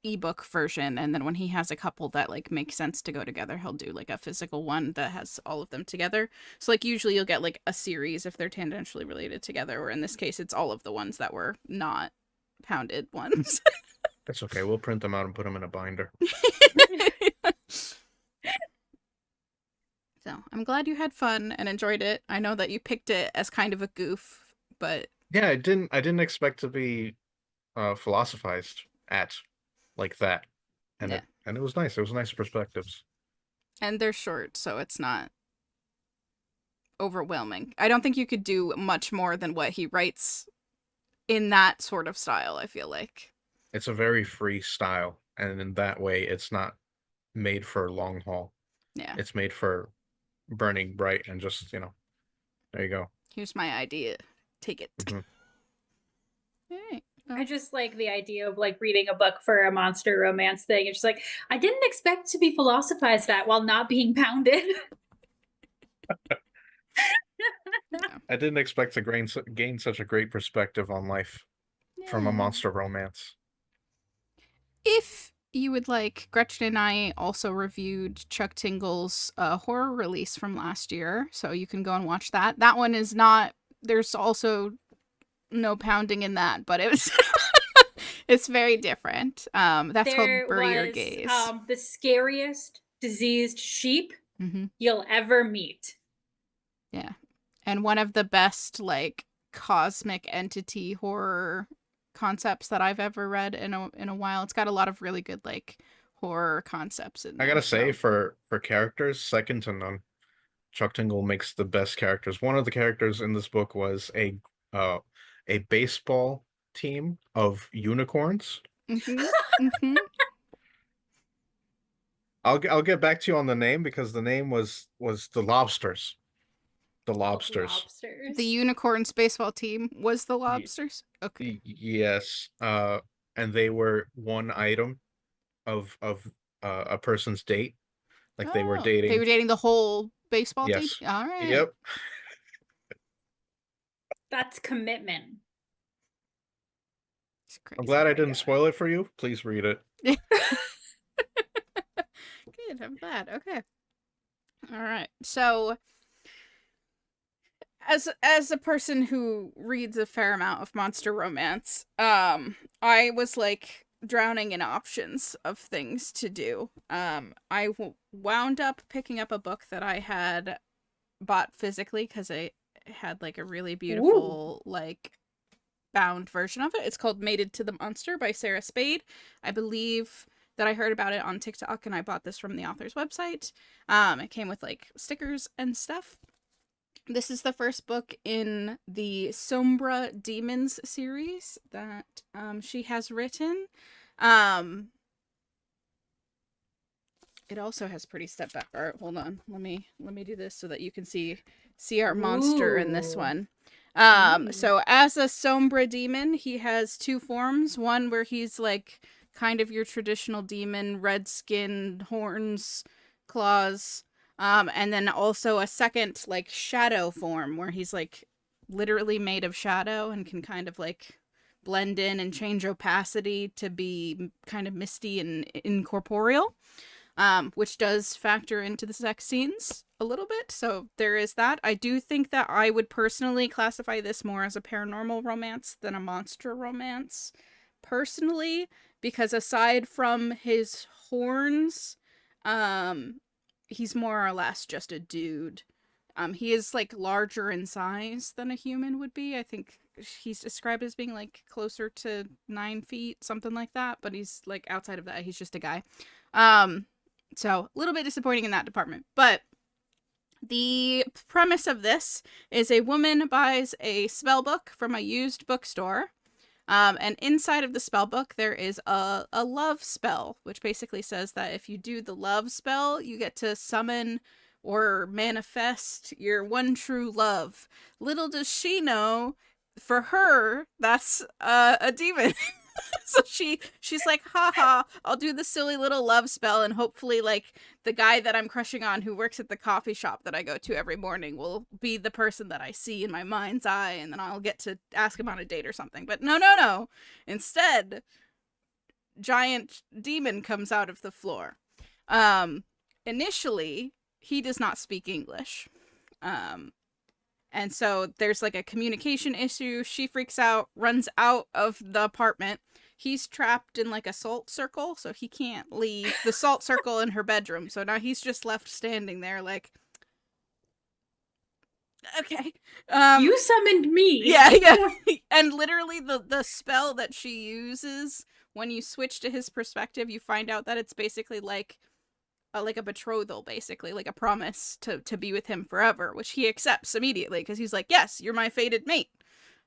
ebook version, and then when he has a couple that like make sense to go together, he'll do like a physical one that has all of them together. So like usually you'll get like a series if they're tangentially related together, or in this case it's all of the ones that were not pounded ones. That's okay. We'll print them out and put them in a binder. So I'm glad you had fun and enjoyed it. I know that you picked it as kind of a goof, but Yeah, I didn't expect to be philosophized at like that. And yeah. it was nice. It was nice perspectives. And they're short, so it's not overwhelming. I don't think you could do much more than what he writes in that sort of style, I feel like. It's a very free style, and in that way it's not made for long haul. Yeah. It's made for burning bright and just, there you go. Here's my idea. Take it. Mhm. Alright. I just like the idea of like reading a book for a monster romance thing. It's just like I didn't expect to be philosophized at while not being pounded. Yeah. I didn't expect to gain such a great perspective on life from a Yeah. monster romance. If you would like, Gretchen and I also reviewed Chuck Tingle's horror release from last year, so you can go and watch that. That one is not, there's also no pounding in that, but it was it's very different. That's There called Bury Your was Gaze. the scariest diseased sheep Mm-hmm. you'll ever meet. Yeah. And one of the best, like, cosmic entity horror concepts that I've ever read in a while. It's got a lot of really good, like, horror concepts in there. I gotta say, so. for characters, second to none. Chuck Tingle makes the best characters. One of the characters in this book was a baseball team of unicorns. Mm-hmm. Mm-hmm. I'll get back to you on the name because the name was the Lobsters. The Lobsters. Lobsters. The unicorns baseball team was the Lobsters? Okay. Yes. And they were one item of a person's date. Like they were dating. They were dating the whole baseball team? Yes. All right. Yep. That's commitment. It's crazy. I'm glad I didn't God. spoil it for you. Please read it. Good, I'm glad. Okay. All right. So as a person who reads a fair amount of monster romance, I was like drowning in options of things to do. I wound up picking up a book that I had bought physically because I had like a really beautiful like bound version of it. It's called Mated to the Monster by Sara Spade. I believe that I heard about it on TikTok and I bought this from the author's website. It came with like stickers and stuff. This is the first book in the Sombra Demons series that she has written. It also has pretty step back art. Hold on. Let me do this so that you can see our monster in this one. So as a Sombra demon, he has two forms. One where he's like kind of your traditional demon, red skin, horns, claws. And then also a second like shadow form where he's like literally made of shadow and can kind of like blend in and change opacity to be kind of misty and incorporeal. Which does factor into the sex scenes a little bit. So there is that. I do think that I would personally classify this more as a paranormal romance than a monster romance. Personally, because aside from his horns, he's more or less just a dude. He is like larger in size than a human would be. I think he's described as being like closer to 9 feet, something like that. But he's like outside of that, he's just a guy. So a little bit disappointing in that department. But the premise of this is a woman buys a spell book from a used bookstore. And inside of the spell book, there is a love spell, which basically says that if you do the love spell, you get to summon or manifest your one true love. Little does she know, for her, that's a demon. So she's like, haha, I'll do the silly little love spell and hopefully like the guy that I'm crushing on who works at the coffee shop that I go to every morning will be the person that I see in my mind's eye and then I'll get to ask him on a date or something. But no. Instead, giant demon comes out of the floor. Initially, he does not speak English. And so there's like a communication issue. She freaks out, runs out of the apartment. He's trapped in like a salt circle, so he can't leave the salt circle in her bedroom. So now he's just left standing there like, okay. You summoned me. Yeah. And literally the spell that she uses, when you switch to his perspective, you find out that it's basically like a betrothal, basically, like a promise to be with him forever, which he accepts immediately because he's like, yes, you're my fated mate.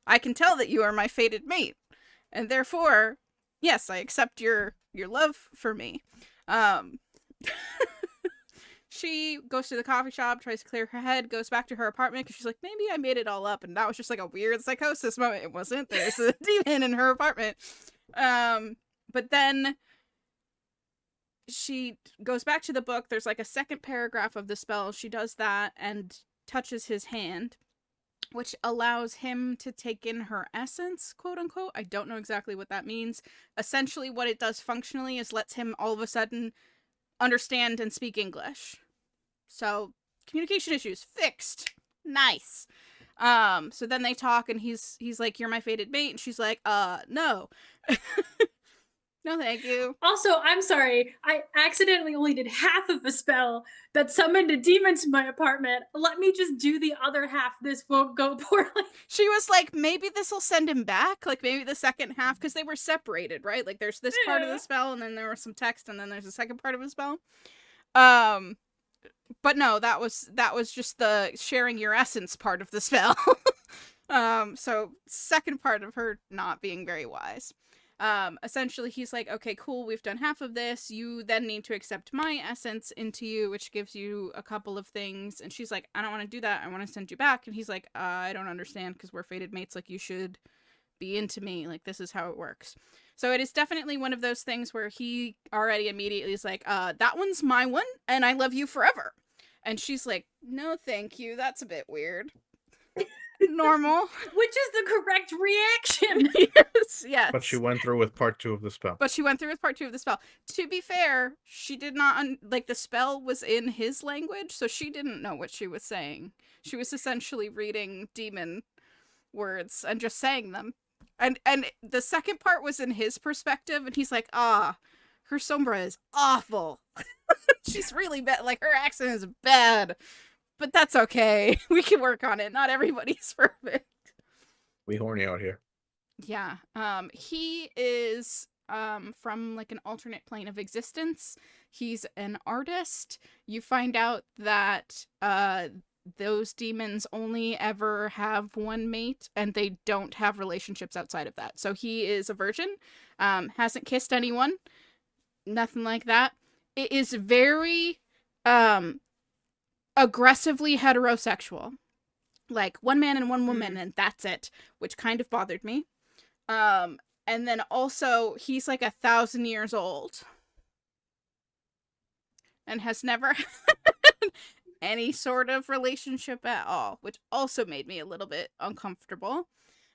I can tell that you are my fated mate, and therefore, yes, I accept your love for me. She goes to the coffee shop, tries to clear her head, goes back to her apartment because she's like, maybe I made it all up, and that was just like a weird psychosis moment. It wasn't. There's a demon in her apartment. But then she goes back to the book. There's like a second paragraph of the spell. She does that and touches his hand. which allows him to take in her essence, quote unquote. I don't know exactly what that means. Essentially, what it does functionally is lets him all of a sudden understand and speak English. So, communication issues fixed. Nice. So then they talk and he's like, "You're my fated mate," and she's like, no. No, thank you. Also, I'm sorry, I accidentally only did half of a spell that summoned a demon to my apartment. Let me just do the other half. This won't go poorly. She was like, maybe this will send him back, like maybe the second half, because they were separated, right? Like there's this part of the spell, and then there was some text, and then there's the second part of the spell. But no, that was just the sharing your essence part of the spell. So second part of her not being very wise. Essentially he's like, okay, cool, we've done half of this. You then need to accept my essence into you, which gives you a couple of things. And she's like, I don't want to do that. I want to send you back. And he's like, I don't understand, because we're fated mates. Like, you should be into me. Like, this is how it works. So it is definitely one of those things where he already immediately is like, that one's my one, and I love you forever. And she's like, no, thank you. That's a bit weird. Normal. Which is the correct reaction. Yes. But she went through with part 2 of the spell. To be fair, she did not, the spell was in his language, so she didn't know what she was saying. She was essentially reading demon words and just saying them. And the second part was in his perspective, and he's like, her sombra is awful. She's really bad. Like, her accent is bad. But that's okay. We can work on it. Not everybody's perfect. We horny out here. Yeah. He is from like an alternate plane of existence. He's an artist. You find out that those demons only ever have one mate, and they don't have relationships outside of that. So he is a virgin, hasn't kissed anyone, nothing like that. It is very aggressively heterosexual, like one man and one woman, and that's it, which kind of bothered me. And then also he's like 1,000 years old and has never had any sort of relationship at all, which also made me a little bit uncomfortable.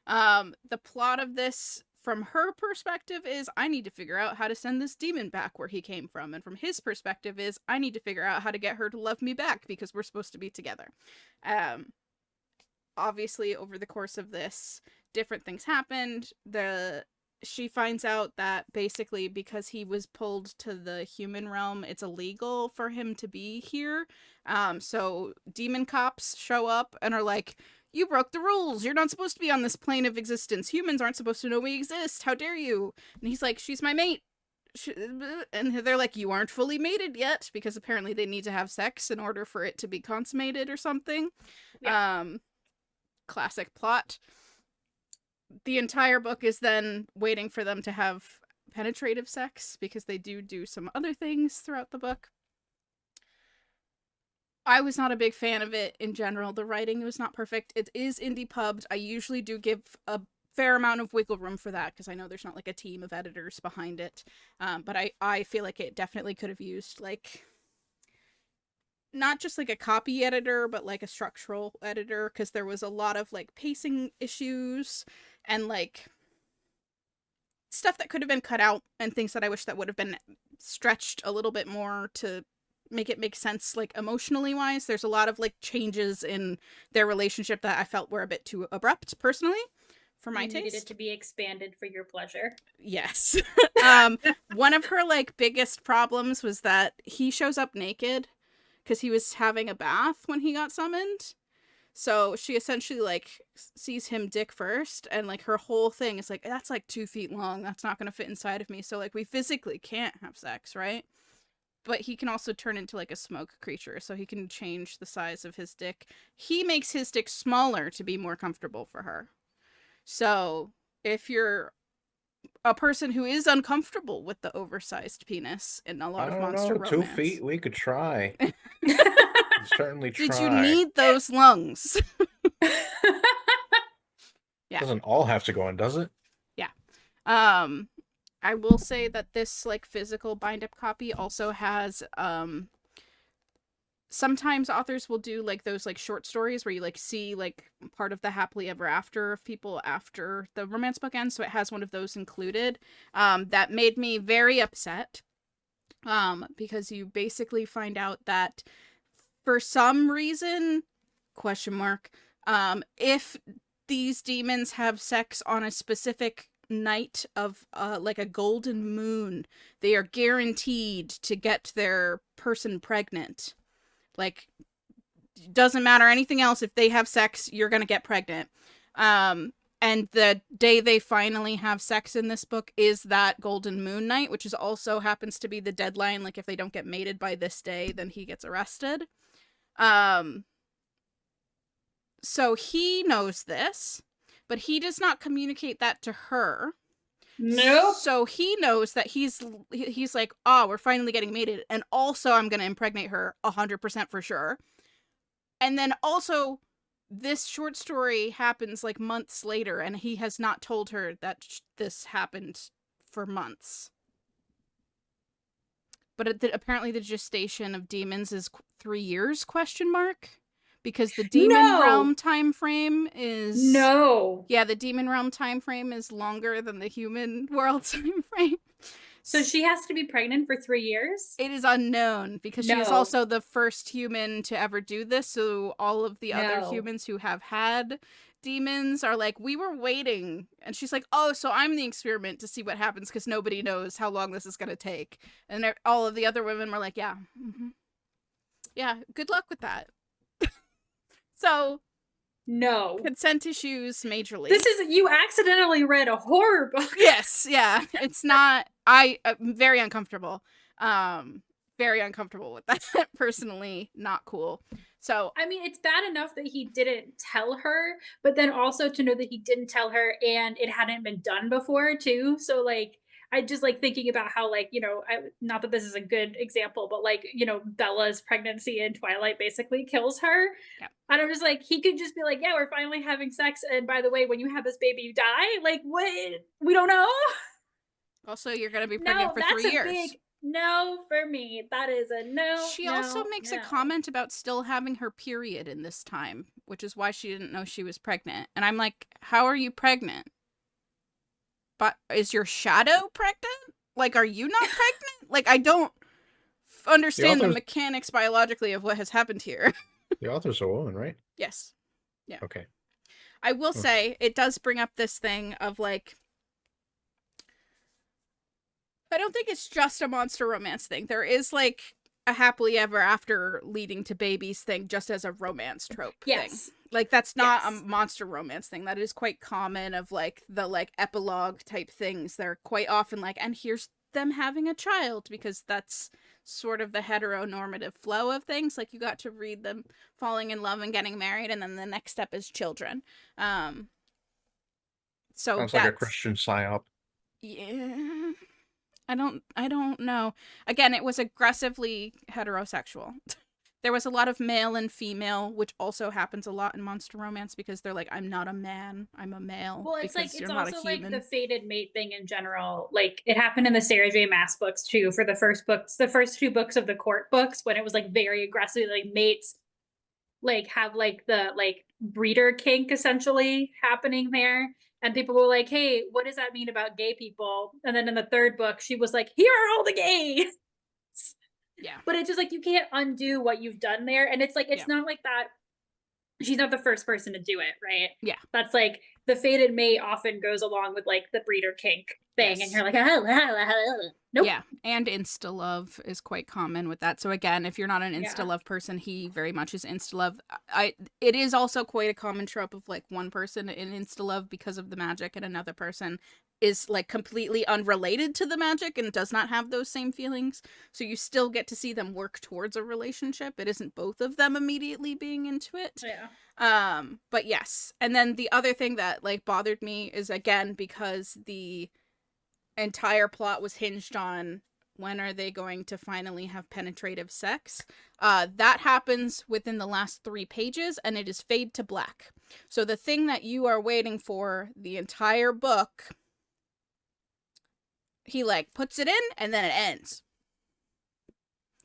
The plot of this from her perspective is, I need to figure out how to send this demon back where he came from. And from his perspective is, I need to figure out how to get her to love me back because we're supposed to be together. Obviously, over the course of this, different things happened. She finds out that basically because he was pulled to the human realm, it's illegal for him to be here. So demon cops show up and are like, you broke the rules. You're not supposed to be on this plane of existence. Humans aren't supposed to know we exist. How dare you? And he's like, she's my mate. And they're like, you aren't fully mated yet, because apparently they need to have sex in order for it to be consummated or something. Yeah. Classic plot. The entire book is then waiting for them to have penetrative sex, because they do some other things throughout the book. I was not a big fan of it in general. The writing was not perfect. It is indie pubbed. I usually do give a fair amount of wiggle room for that, because I know there's not like a team of editors behind it. But I feel like it definitely could have used like not just like a copy editor, but like a structural editor, because there was a lot of like pacing issues and like stuff that could have been cut out, and things that I wish that would have been stretched a little bit more to make it make sense, like emotionally wise. There's a lot of like changes in their relationship that I felt were a bit too abrupt, personally, for my taste. Needed it to be expanded for your pleasure. Yes. One of her like biggest problems was that he shows up naked because he was having a bath when he got summoned. So she essentially like sees him dick first, and like her whole thing is like, that's like 2 feet long. That's not gonna fit inside of me. So like we physically can't have sex, right? But he can also turn into like a smoke creature, so he can change the size of his dick. He makes his dick smaller to be more comfortable for her. So if you're a person who is uncomfortable with the oversized penis in a lot of monster romance, 2 feet, we could try. Certainly try. Did you need those lungs? Yeah. Doesn't all have to go in, does it? Yeah. I will say that this like physical bind up copy also has sometimes authors will do like those like short stories where you like see like part of the happily ever after of people after the romance book ends, so it has one of those included. That made me very upset, because you basically find out that for some reason, question mark, if these demons have sex on a specific night of like a golden moon, they are guaranteed to get their person pregnant. Like, doesn't matter anything else. If they have sex, you're gonna get pregnant. And the day they finally have sex in this book is that golden moon night, which is also happens to be the deadline. Like, if they don't get mated by this day, then he gets arrested. So he knows this, but he does not communicate that to her. Nope. So he knows that he's like, oh, we're finally getting mated, and also I'm gonna impregnate her 100% for sure. And then also, this short story happens like months later, and he has not told her that this happened for months. But apparently, the gestation of demons is 3 years? Question mark. Because the demon realm time frame is the demon realm time frame is longer than the human world time frame. So she has to be pregnant for 3 years? It is unknown, because she is also the first human to ever do this. So all of the other humans who have had demons are like, we were waiting. And she's like, oh, so I'm the experiment to see what happens, because nobody knows how long this is going to take. And all of the other women were like, yeah. Mm-hmm. Yeah, good luck with that. So, no. Consent issues majorly. You accidentally read a horror book. Yes, yeah. It's not, I'm very uncomfortable. Very uncomfortable with that. Personally, not cool. So, I mean, it's bad enough that he didn't tell her, but then also to know that he didn't tell her and it hadn't been done before too. So like, I just like thinking about how like, not that this is a good example, but like, Bella's pregnancy in Twilight basically kills her. Yeah. And I'm just like, he could just be like, yeah, we're finally having sex. And by the way, when you have this baby, you die. Like, what? We don't know. Also, you're going to be pregnant for 3 years. Big no for me. That is a no. She also makes a comment about still having her period in this time, which is why she didn't know she was pregnant. And I'm like, how are you pregnant? But is your shadow pregnant? Like, are you not pregnant? Like, I don't understand the mechanics biologically of what has happened here. The author's a woman, right? Yes. Yeah. Okay. I will say, it does bring up this thing of, like, I don't think it's just a monster romance thing. There is, like, a happily ever after leading to babies thing just as a romance trope thing. Like, that's not a monster romance thing. That is quite common of, like, the, like, epilogue type things. They're quite often like, and here's them having a child, because that's sort of the heteronormative flow of things. Like, you got to read them falling in love and getting married, and then the next step is children. So sounds like a Christian psyop. Yeah. I don't know. Again, it was aggressively heterosexual. There was a lot of male and female, which also happens a lot in monster romance, because they're like, I'm not a man, I'm a male. Well, it's like, it's also like the fated mate thing in general. Like, it happened in the Sarah J. Maas books too, for the first 2 books of the court books, when it was like very aggressive, like mates like have like the like breeder kink essentially happening there. And people were like, hey, what does that mean about gay people? And then in the 3rd book, she was like, here are all the gays. Yeah. But it's just like, you can't undo what you've done there. And it's like, it's not like that. She's not the first person to do it, right? Yeah. That's like, the fated mate often goes along with like the breeder kink thing. Yes. And you're like, nope. Yeah. And insta-love is quite common with that. So again, if you're not an insta-love person, he very much is insta-love. It is also quite a common trope of like one person in insta-love because of the magic, and another person is like completely unrelated to the magic and does not have those same feelings. So you still get to see them work towards a relationship. It isn't both of them immediately being into it. Yeah. But yes. And then the other thing that like bothered me is, again, because the entire plot was hinged on when are they going to finally have penetrative sex. That happens within the last 3 pages, and it is fade to black. So the thing that you are waiting for the entire book, he like puts it in and then it ends.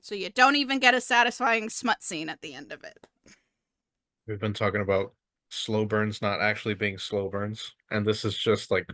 So you don't even get a satisfying smut scene at the end of it. We've been talking about slow burns not actually being slow burns, and this is just like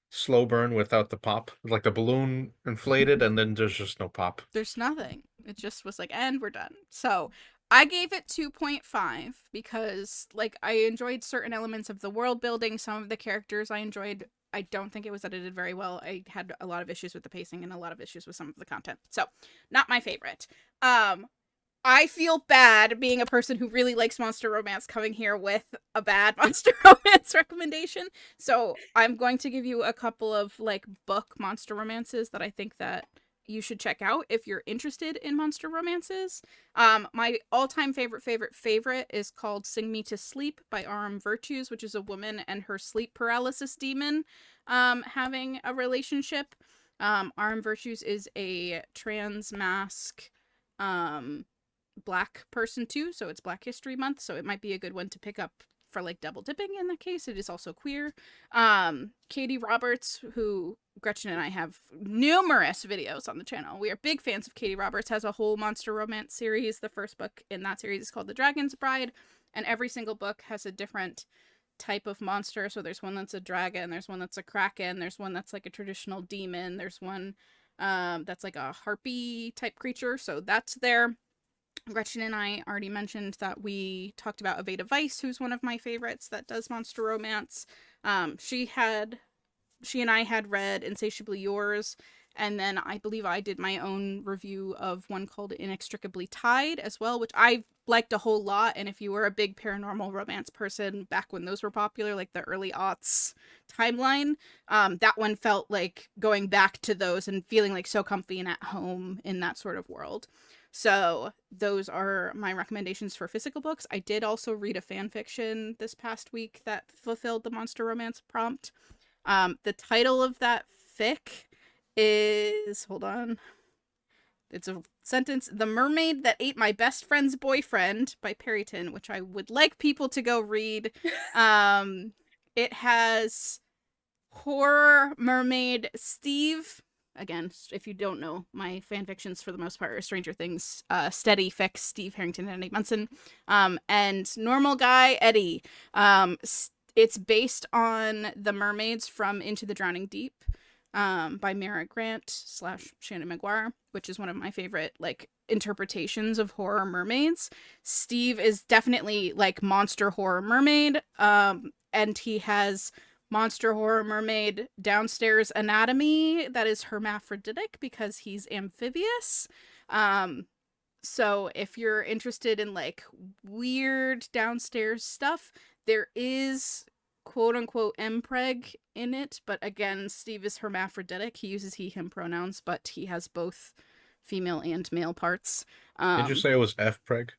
slow burn without the pop. Like the balloon inflated and then there's just no pop. There's nothing. It just was like, and we're done. So I gave it 2.5 because, like, I enjoyed certain elements of the world building. Some of the characters I enjoyed. I don't think it was edited very well. I had a lot of issues with the pacing and a lot of issues with some of the content. So, not my favorite. I feel bad being a person who really likes monster romance coming here with a bad monster romance recommendation. So I'm going to give you a couple of like book monster romances that I think that you should check out if you're interested in monster romances. My all-time favorite is called Sing Me to Sleep by R.M. Virtues, which is a woman and her sleep paralysis demon having a relationship. R.M. Virtues is a trans masc Black person too, so it's Black History Month, so it might be a good one to pick up for like double dipping in that case. It is also queer. Katee Roberts, who Gretchen and I have numerous videos on the channel. We are big fans of Katee Roberts, has a whole monster romance series. The first book in that series is called The Dragon's Bride, and every single book has a different type of monster. So there's one that's a dragon, there's one that's a kraken, there's one that's like a traditional demon, there's one that's like a harpy type creature, so that's there. Gretchen and I already mentioned that we talked about Aveda Vice, who's one of my favorites that does monster romance. She and I had read Insatiably Yours, and then I believe I did my own review of one called Inextricably Tied as well, which I liked a whole lot. And if you were a big paranormal romance person back when those were popular, like the early aughts timeline, that one felt like going back to those and feeling like so comfy and at home in that sort of world. So those are my recommendations for physical books. I did also read a fan fiction this past week that fulfilled the monster romance prompt. The title of that fic is, hold on, it's a sentence, The Mermaid That Ate My Best Friend's Boyfriend by Perryton, which I would like people to go read. It has horror mermaid Steve. Again, if you don't know, my fanfictions for the most part are Stranger Things, Steady Fix, Steve Harrington and Eddie Munson, and normal guy Eddie. It's based on the mermaids from Into the Drowning Deep, by Mara Grant / Shannon Maguire, which is one of my favorite like interpretations of horror mermaids. Steve is definitely like monster horror mermaid, and he has monster horror mermaid downstairs anatomy that is hermaphroditic because he's amphibious. So if you're interested in like weird downstairs stuff, there is quote unquote mpreg in it, but again, Steve is hermaphroditic. He uses he him pronouns, but he has both female and male parts. Did you say it was F-preg?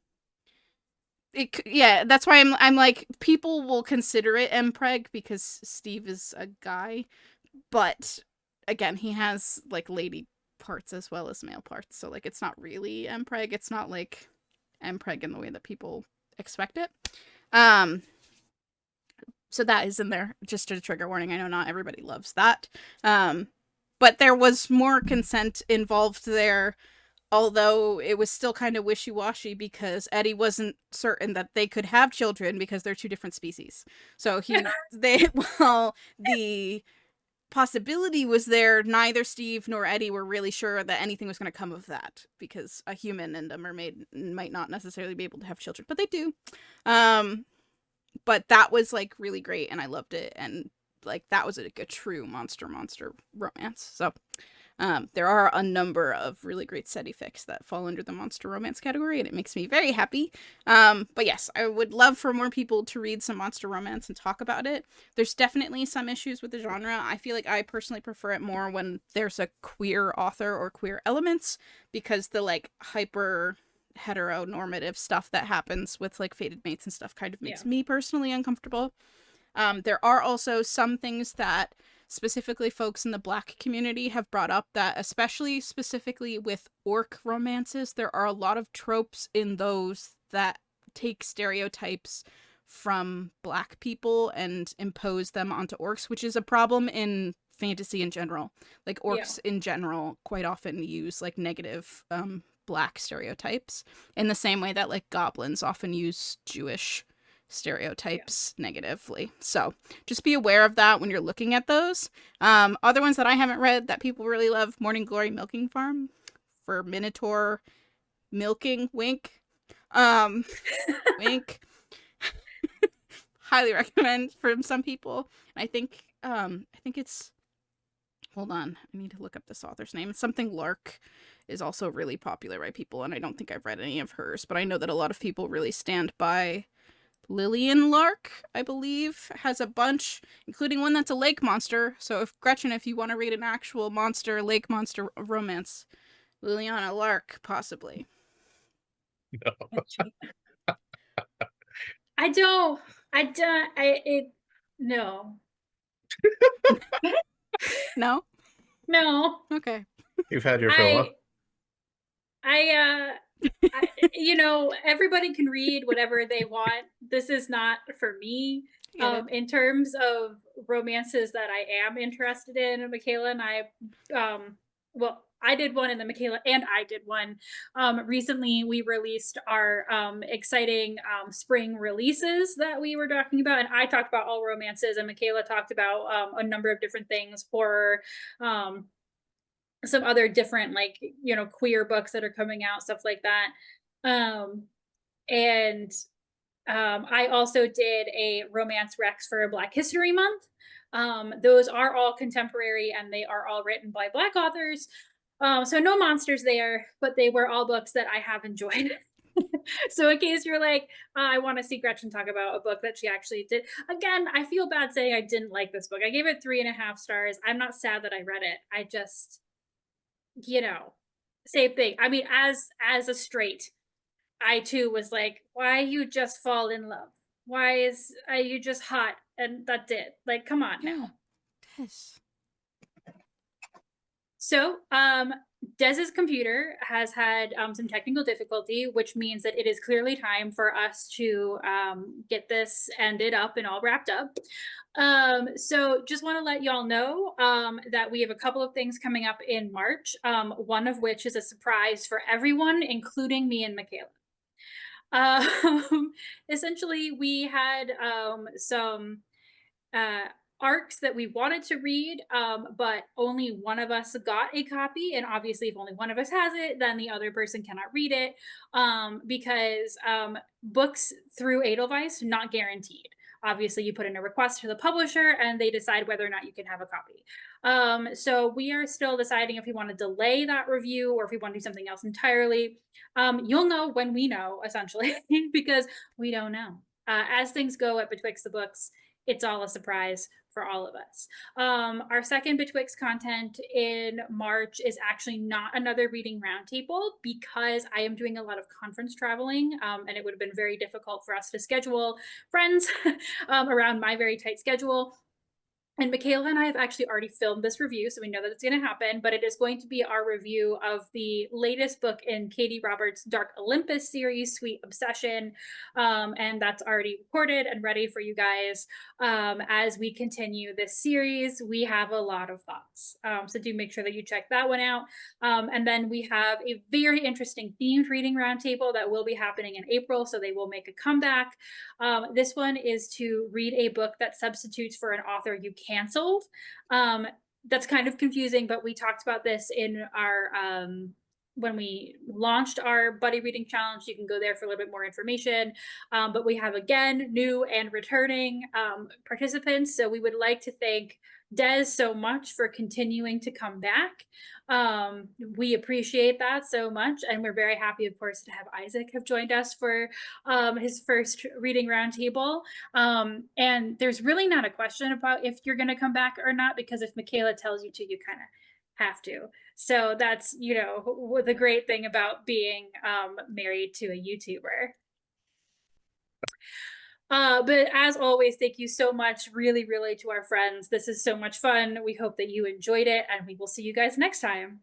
Yeah, that's why I'm like, people will consider it mpreg because Steve is a guy, but again, he has like lady parts as well as male parts, so like it's not really mpreg. It's not like mpreg in the way that people expect it. So that is in there, just a trigger warning. I know not everybody loves that, but there was more consent involved there. Although it was still kind of wishy-washy because Eddie wasn't certain that they could have children because they're two different species. So while the possibility was there, neither Steve nor Eddie were really sure that anything was going to come of that because a human and a mermaid might not necessarily be able to have children, but they do. But that was like really great and I loved it, and like that was a true monster romance. So there are a number of really great SETI fics that fall under the monster romance category, and it makes me very happy. But yes, I would love for more people to read some monster romance and talk about it. There's definitely some issues with the genre. I feel like I personally prefer it more when there's a queer author or queer elements, because the like hyper heteronormative stuff that happens with like fated mates and stuff kind of makes me personally uncomfortable. There are also some things that specifically folks in the Black community have brought up, that especially specifically with orc romances, there are a lot of tropes in those that take stereotypes from Black people and impose them onto orcs, which is a problem in fantasy in general. Like orcs in general quite often use like negative Black stereotypes, in the same way that like goblins often use Jewish stereotypes negatively. So just be aware of that when you're looking at those. Other ones that I haven't read that people really love: Morning Glory Milking Farm for Minotaur milking, wink. Wink. Highly recommend from some people. I think it's, hold on, I need to look up this author's name. It's something Lark is also really popular by people, and I don't think I've read any of hers, but I know that a lot of people really stand by Lillian Lark, I believe, has a bunch, including one that's a lake monster. So if Gretchen, if you want to read an actual monster, lake monster romance, Liliana Lark, possibly. No. No. No? No. Okay. You've had your fill, huh? You know, everybody can read whatever they want. This is not for me. In terms of romances that I am interested in, Michaela and I, well, I did one and then Michaela and I did one. Recently we released our exciting spring releases that we were talking about, and I talked about all romances and Michaela talked about a number of different things, horror, some other different, like, you know, queer books that are coming out, stuff like that. And I also did a romance Rex for Black History Month. Those are all contemporary and they are all written by Black authors. So no monsters there, but they were all books that I have enjoyed. So in case you're like, I want to see Gretchen talk about a book that she actually did. Again, I feel bad saying I didn't like this book. I gave it 3.5 stars. I'm not sad that I read it. I just, you know, same thing. I mean, as a straight, I too was like, why you just fall in love? Why is you just hot and that's it? Like, come on now. Yes. So, Dez's computer has had some technical difficulty, which means that it is clearly time for us to get this ended up and all wrapped up. So just want to let y'all know that we have a couple of things coming up in March, one of which is a surprise for everyone, including me and Michaela. Essentially, we had some arcs that we wanted to read, but only one of us got a copy. And obviously, if only one of us has it, then the other person cannot read it, because books through Edelweiss not guaranteed. Obviously, you put in a request to the publisher and they decide whether or not you can have a copy. So we are still deciding if we want to delay that review or if we want to do something else entirely. You'll know when we know, essentially, because we don't know. As things go at Betwixt the Books, it's all a surprise for all of us. Our second Betwixt content in March is actually not another reading roundtable because I am doing a lot of conference traveling, and it would have been very difficult for us to schedule friends around my very tight schedule. And Michaela and I have actually already filmed this review, so we know that it's going to happen, but it is going to be our review of the latest book in Katee Roberts' Dark Olympus series, Sweet Obsession, and that's already recorded and ready for you guys. As we continue this series, we have a lot of thoughts, so do make sure that you check that one out. And then we have a very interesting themed reading roundtable that will be happening in April, so they will make a comeback. This one is to read a book that substitutes for an author you canceled. That's kind of confusing, but we talked about this in our when we launched our buddy reading challenge. You can go there for a little bit more information, but we have, again, new and returning participants, so we would like to thank Dez so much for continuing to come back. We appreciate that so much, and we're very happy, of course, to have Isaac have joined us for his first reading roundtable. And there's really not a question about if you're going to come back or not, because if Michaela tells you to, you kind of have to. So that's, you know, the great thing about being married to a YouTuber. But as always, thank you so much, really, really, to our friends. This is so much fun. We hope that you enjoyed it, and we will see you guys next time.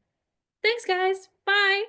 Thanks, guys. Bye.